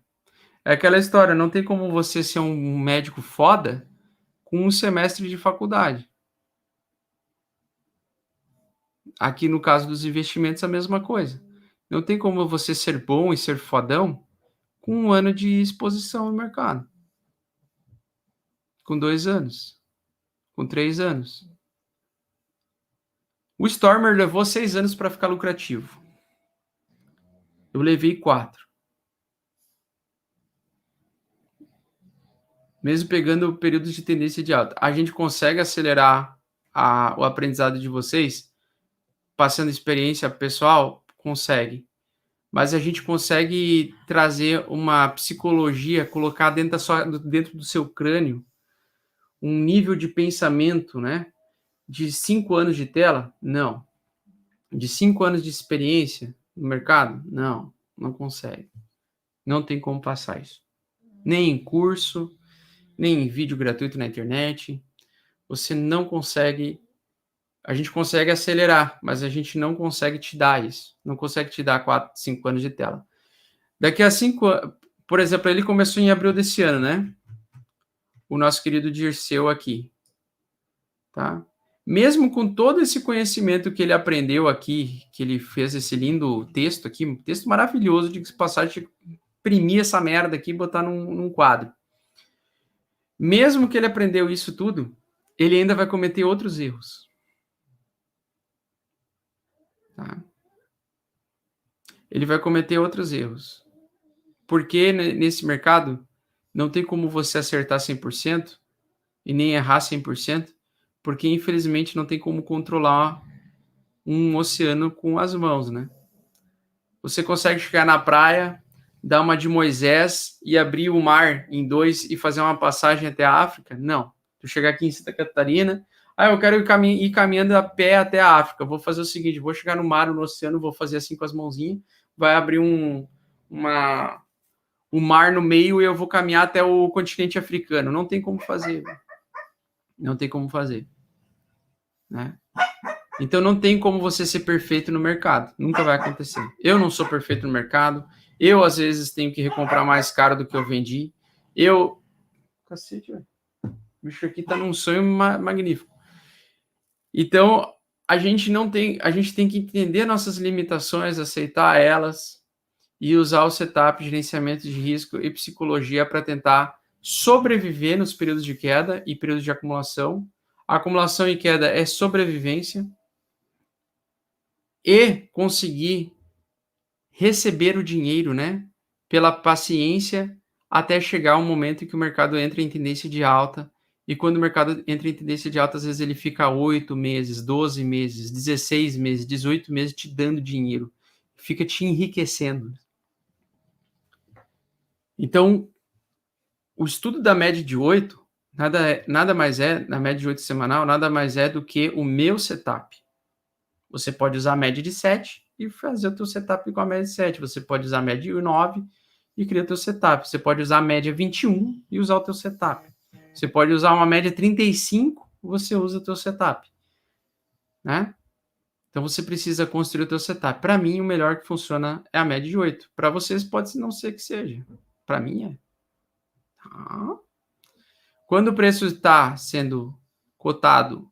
É aquela história, não tem como você ser um médico foda com um semestre de faculdade. Aqui no caso dos investimentos, a mesma coisa. Não tem como você ser bom e ser fodão com 1 ano de exposição no mercado. Com 2 anos. Com 3 anos. O Stormer levou 6 anos para ficar lucrativo. Eu levei 4. Mesmo pegando períodos de tendência de alta. A gente consegue acelerar o aprendizado de vocês? Passando experiência pessoal? Consegue. Mas a gente consegue trazer uma psicologia, colocar dentro do seu crânio um nível de pensamento, né? De 5 anos de tela? Não. De 5 anos de experiência no mercado? Não, não consegue. Não tem como passar isso. Nem em curso, nem em vídeo gratuito na internet. Você não consegue A gente consegue acelerar, mas a gente não consegue te dar isso. Não consegue te dar 4, 5 anos de tela. Daqui a 5 anos, por exemplo, ele começou em abril desse ano, né? O nosso querido Dirceu aqui, tá? Mesmo com todo esse conhecimento que ele aprendeu aqui, que ele fez esse lindo texto aqui, um texto maravilhoso, de passagem, imprimir essa merda aqui e botar num quadro. Mesmo que ele aprendeu isso tudo, ele ainda vai cometer outros erros. Tá? Ele vai cometer outros erros. Porque nesse mercado não tem como você acertar 100% e nem errar 100%, porque infelizmente não tem como controlar um oceano com as mãos, né? Você consegue chegar na praia, dar uma de Moisés e abrir o mar em 2 e fazer uma passagem até a África? Não. Tu chegar aqui em Santa Catarina, eu quero ir caminhando a pé até a África. Vou fazer o seguinte, vou chegar no mar, no oceano, vou fazer assim com as mãozinhas, vai abrir um mar no meio e eu vou caminhar até o continente africano. Não tem como fazer. Não tem como fazer. Né? Então não tem como você ser perfeito no mercado. Nunca vai acontecer. Eu não sou perfeito no mercado. Eu, às vezes, tenho que recomprar mais caro do que eu vendi. Cacete, velho. O bicho aqui tá num sonho magnífico. Então, a gente tem que entender nossas limitações, aceitar elas e usar o setup, gerenciamento de risco e psicologia para tentar sobreviver nos períodos de queda e períodos de acumulação. A acumulação e queda é sobrevivência e conseguir receber o dinheiro, né, pela paciência até chegar um momento em que o mercado entra em tendência de alta. E quando o mercado entra em tendência de alta, às vezes ele fica 8 meses, 12 meses, 16 meses, 18 meses te dando dinheiro. Fica te enriquecendo. Então, o estudo da média de 8, nada mais é, na média de 8 semanal, nada mais é do que o meu setup. Você pode usar a média de 7 e fazer o teu setup com a média de 7. Você pode usar a média de 9 e criar o teu setup. Você pode usar a média 21 e usar o teu setup. Você pode usar uma média 35, você usa o teu setup. Né? Então, você precisa construir o teu setup. Para mim, o melhor que funciona é a média de 8. Para vocês, pode não ser que seja. Para mim, é. Tá? Quando o preço está sendo cotado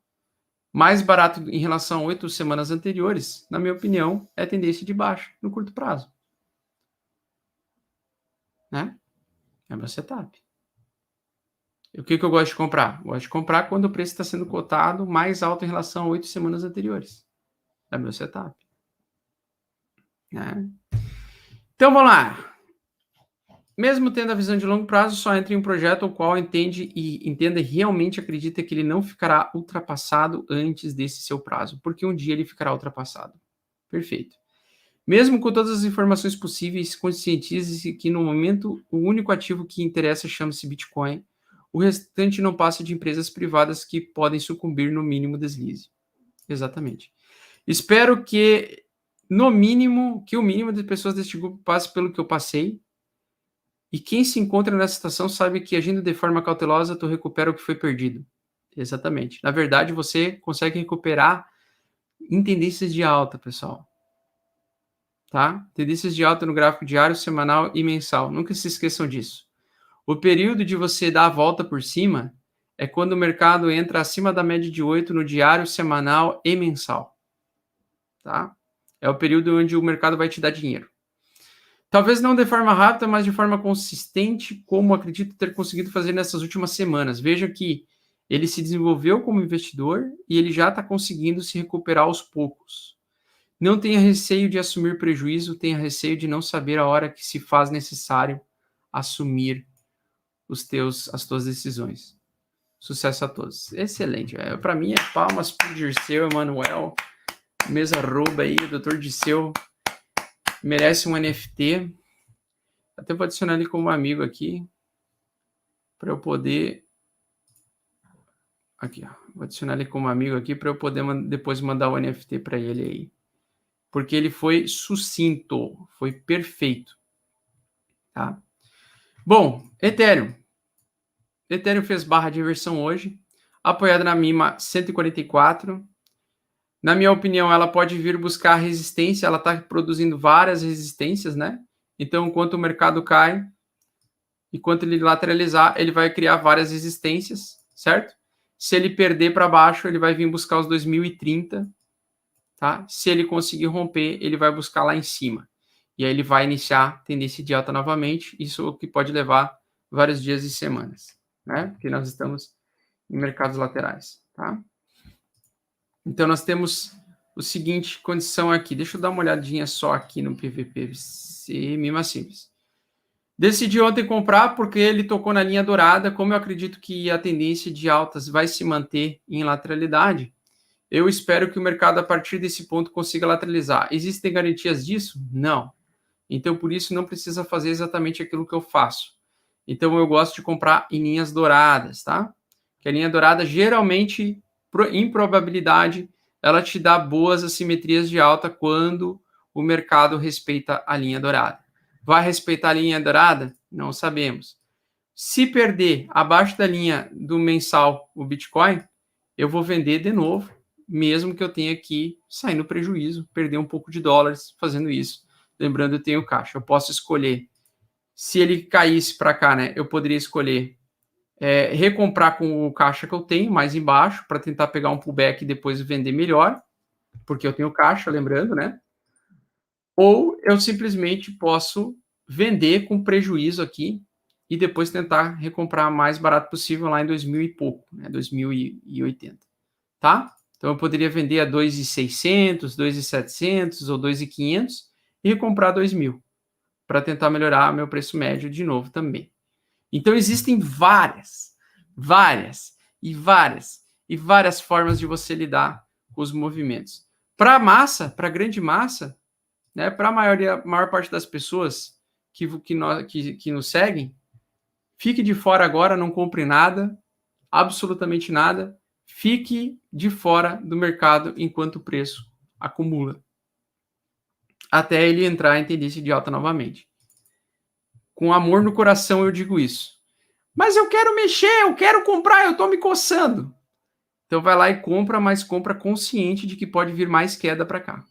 mais barato em relação a 8 semanas anteriores, na minha opinião, é tendência de baixa no curto prazo. Né? É meu setup. E o que eu gosto de comprar? Gosto de comprar quando o preço está sendo cotado mais alto em relação a 8 semanas anteriores. É meu setup. Né? Então, vamos lá. Mesmo tendo a visão de longo prazo, só entre em um projeto ao qual entenda e realmente acredita que ele não ficará ultrapassado antes desse seu prazo, porque um dia ele ficará ultrapassado. Perfeito. Mesmo com todas as informações possíveis, conscientize-se que no momento o único ativo que interessa chama-se Bitcoin. O restante não passa de empresas privadas que podem sucumbir no mínimo deslize. Exatamente. Espero que, no mínimo, que o mínimo de pessoas deste grupo passe pelo que eu passei. E quem se encontra nessa situação sabe que agindo de forma cautelosa, tu recupera o que foi perdido. Exatamente. Na verdade, você consegue recuperar em tendências de alta, pessoal. Tá? Tendências de alta no gráfico diário, semanal e mensal. Nunca se esqueçam disso. O período de você dar a volta por cima é quando o mercado entra acima da média de 8 no diário, semanal e mensal. Tá? É o período onde o mercado vai te dar dinheiro. Talvez não de forma rápida, mas de forma consistente, como acredito ter conseguido fazer nessas últimas semanas. Veja que ele se desenvolveu como investidor e ele já está conseguindo se recuperar aos poucos. Não tenha receio de assumir prejuízo, tenha receio de não saber a hora que se faz necessário assumir as tuas decisões. Sucesso a todos. Excelente. Para mim é palmas para o Dirceu Emanuel, mesa arroba aí, Dr. Dirceu. Merece um NFT. Até vou adicionar ele como amigo aqui. Para eu poder... Aqui, ó. Vou adicionar ele como amigo aqui para eu poder depois mandar o NFT para ele aí. Porque ele foi sucinto. Foi perfeito. Tá? Bom, Ethereum. Ethereum fez barra de inversão hoje. Apoiado na mínima 144. Na minha opinião, ela pode vir buscar resistência, ela está produzindo várias resistências, né? Então, enquanto o mercado cai, enquanto ele lateralizar, ele vai criar várias resistências, certo? Se ele perder para baixo, ele vai vir buscar os 2030, tá? Se ele conseguir romper, ele vai buscar lá em cima. E aí ele vai iniciar tendência de alta novamente, isso é o que pode levar vários dias e semanas, né? Porque nós estamos em mercados laterais, tá? Então, nós temos o seguinte condição aqui. Deixa eu dar uma olhadinha só aqui no PVPC, Mima Simples. Decidi ontem comprar porque ele tocou na linha dourada. Como eu acredito que a tendência de altas vai se manter em lateralidade, eu espero que o mercado, a partir desse ponto, consiga lateralizar. Existem garantias disso? Não. Então, por isso, não precisa fazer exatamente aquilo que eu faço. Então, eu gosto de comprar em linhas douradas, tá? Que a linha dourada, geralmente, em probabilidade, ela te dá boas assimetrias de alta quando o mercado respeita a linha dourada. Vai respeitar a linha dourada? Não sabemos. Se perder abaixo da linha do mensal o Bitcoin, eu vou vender de novo, mesmo que eu tenha que sair no prejuízo, perder um pouco de dólares fazendo isso. Lembrando, eu tenho caixa. Eu posso escolher, se ele caísse para cá, né? Eu poderia escolher recomprar com o caixa que eu tenho, mais embaixo, para tentar pegar um pullback e depois vender melhor, porque eu tenho caixa, lembrando, né? Ou eu simplesmente posso vender com prejuízo aqui e depois tentar recomprar mais barato possível lá em 2000 e pouco, né? 2080, tá? Então eu poderia vender a 2.600, 2.700 ou 2.500 e recomprar 2.000 para tentar melhorar meu preço médio de novo também. Então existem várias formas de você lidar com os movimentos. Para a massa, para a grande massa, né, para a maior parte das pessoas que nos seguem, fique de fora agora, não compre nada, absolutamente nada, fique de fora do mercado enquanto o preço acumula, até ele entrar em tendência de alta novamente. Com amor no coração eu digo isso. Mas eu quero mexer, eu quero comprar, eu estou me coçando. Então vai lá e compra, mas compra consciente de que pode vir mais queda para cá.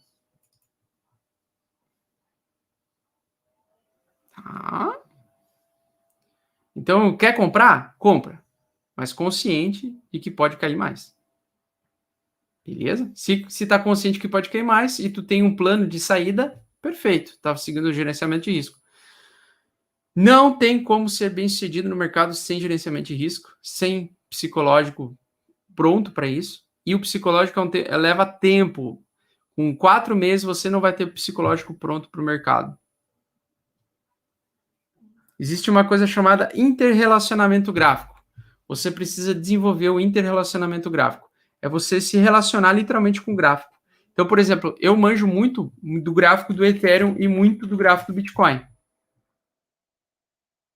Tá? Então, quer comprar? Compra. Mas consciente de que pode cair mais. Beleza? Se está consciente que pode cair mais e tu tem um plano de saída, perfeito. Está seguindo o gerenciamento de risco. Não tem como ser bem sucedido no mercado sem gerenciamento de risco, sem psicológico pronto para isso. E o psicológico leva tempo. Com 4 meses você não vai ter psicológico pronto para o mercado. Existe uma coisa chamada interrelacionamento gráfico. Você precisa desenvolver o interrelacionamento gráfico. É você se relacionar literalmente com o gráfico. Então, por exemplo, eu manjo muito do gráfico do Ethereum e muito do gráfico do Bitcoin.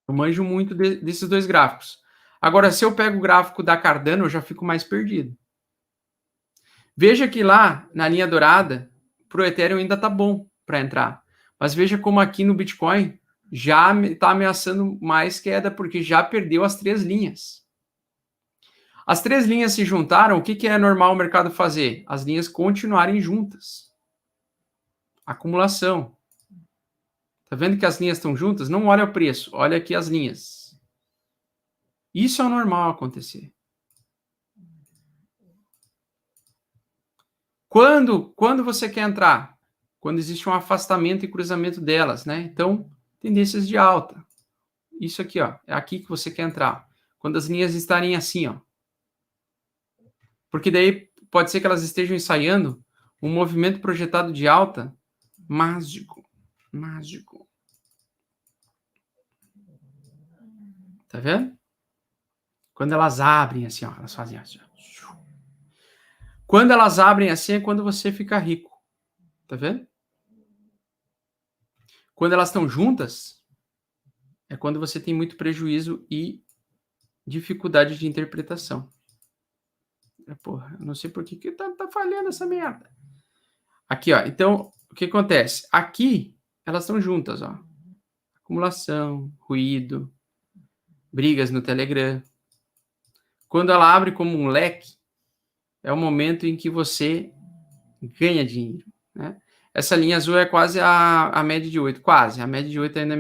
Eu manjo muito desses dois gráficos. Agora, se eu pego o gráfico da Cardano, eu já fico mais perdido. Veja que lá, na linha dourada, para o Ethereum ainda está bom para entrar. Mas veja como aqui no Bitcoin já está ameaçando mais queda, porque já perdeu as 3 linhas. As 3 linhas se juntaram, o que é normal o mercado fazer? As linhas continuarem juntas. Acumulação. Tá vendo que as linhas estão juntas? Não olha o preço, olha aqui as linhas. Isso é o normal acontecer. Quando você quer entrar? Quando existe um afastamento e cruzamento delas, né? Então, tendências de alta. Isso aqui, ó, é aqui que você quer entrar. Quando as linhas estarem assim, ó. Porque daí pode ser que elas estejam ensaiando um movimento projetado de alta mágico. Tá vendo? Quando elas abrem assim, ó, elas fazem assim, ó. Quando elas abrem assim é quando você fica rico. Tá vendo? Quando elas estão juntas, é quando você tem muito prejuízo e dificuldade de interpretação. Porra, eu não sei por que tá falhando essa merda. Aqui, ó. Então, o que acontece? Aqui, elas estão juntas, ó. Acumulação, ruído, brigas no Telegram. Quando ela abre como um leque, é o momento em que você ganha dinheiro, né? Essa linha azul é quase a média de 8, quase. A média de 8 ainda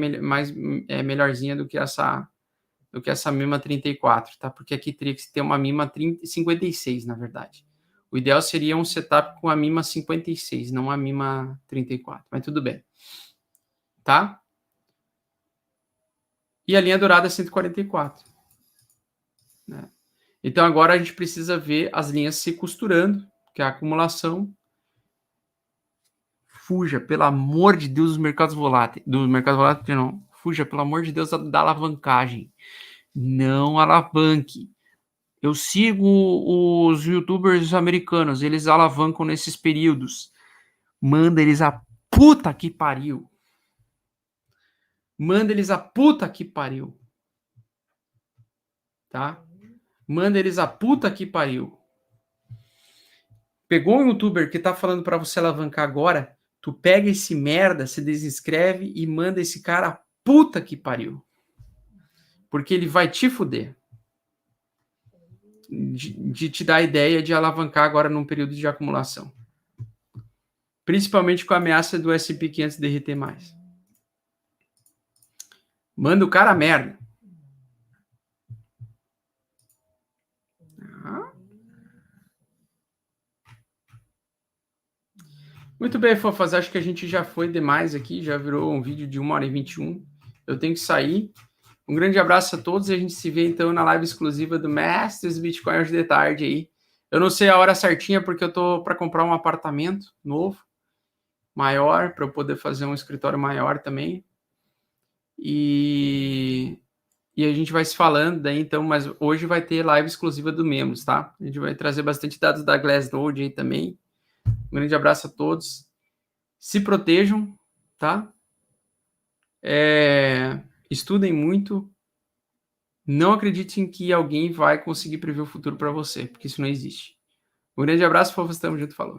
é melhorzinha do que essa MIMA 34, tá? Porque aqui teria que ter uma MIMA 56, na verdade. O ideal seria um setup com a MIMA 56, não a MIMA 34, mas tudo bem. Tá? E a linha dourada é 144. Né? Então agora a gente precisa ver as linhas se costurando, que é a acumulação. Fuja, pelo amor de Deus, dos mercados voláteis. Dos mercados voláteis, não. Fuja, pelo amor de Deus, da alavancagem. Não alavanque. Eu sigo os youtubers americanos, eles alavancam nesses períodos. Manda eles a puta que pariu. Manda eles a puta que pariu. Tá? Manda eles a puta que pariu. Pegou um youtuber que tá falando para você alavancar agora, tu pega esse merda, se desinscreve e manda esse cara a puta que pariu. Porque ele vai te fuder. De te dar a ideia de alavancar agora num período de acumulação. Principalmente com a ameaça do S&P 500 derreter mais. Manda o cara a merda. Muito bem, fofas. Acho que a gente já foi demais aqui. Já virou um vídeo de 1h21. Eu tenho que sair. Um grande abraço a todos e a gente se vê então na live exclusiva do Mestres Bitcoin hoje de tarde aí. Eu não sei a hora certinha porque eu tô para comprar um apartamento novo, maior, para eu poder fazer um escritório maior também. E a gente vai se falando daí então, mas hoje vai ter live exclusiva do Membros, tá? A gente vai trazer bastante dados da Glassnode aí também. Um grande abraço a todos. Se protejam, tá? Estudem muito. Não acreditem que alguém vai conseguir prever o futuro para você, porque isso não existe. Um grande abraço, fofos. Tamo junto, falou.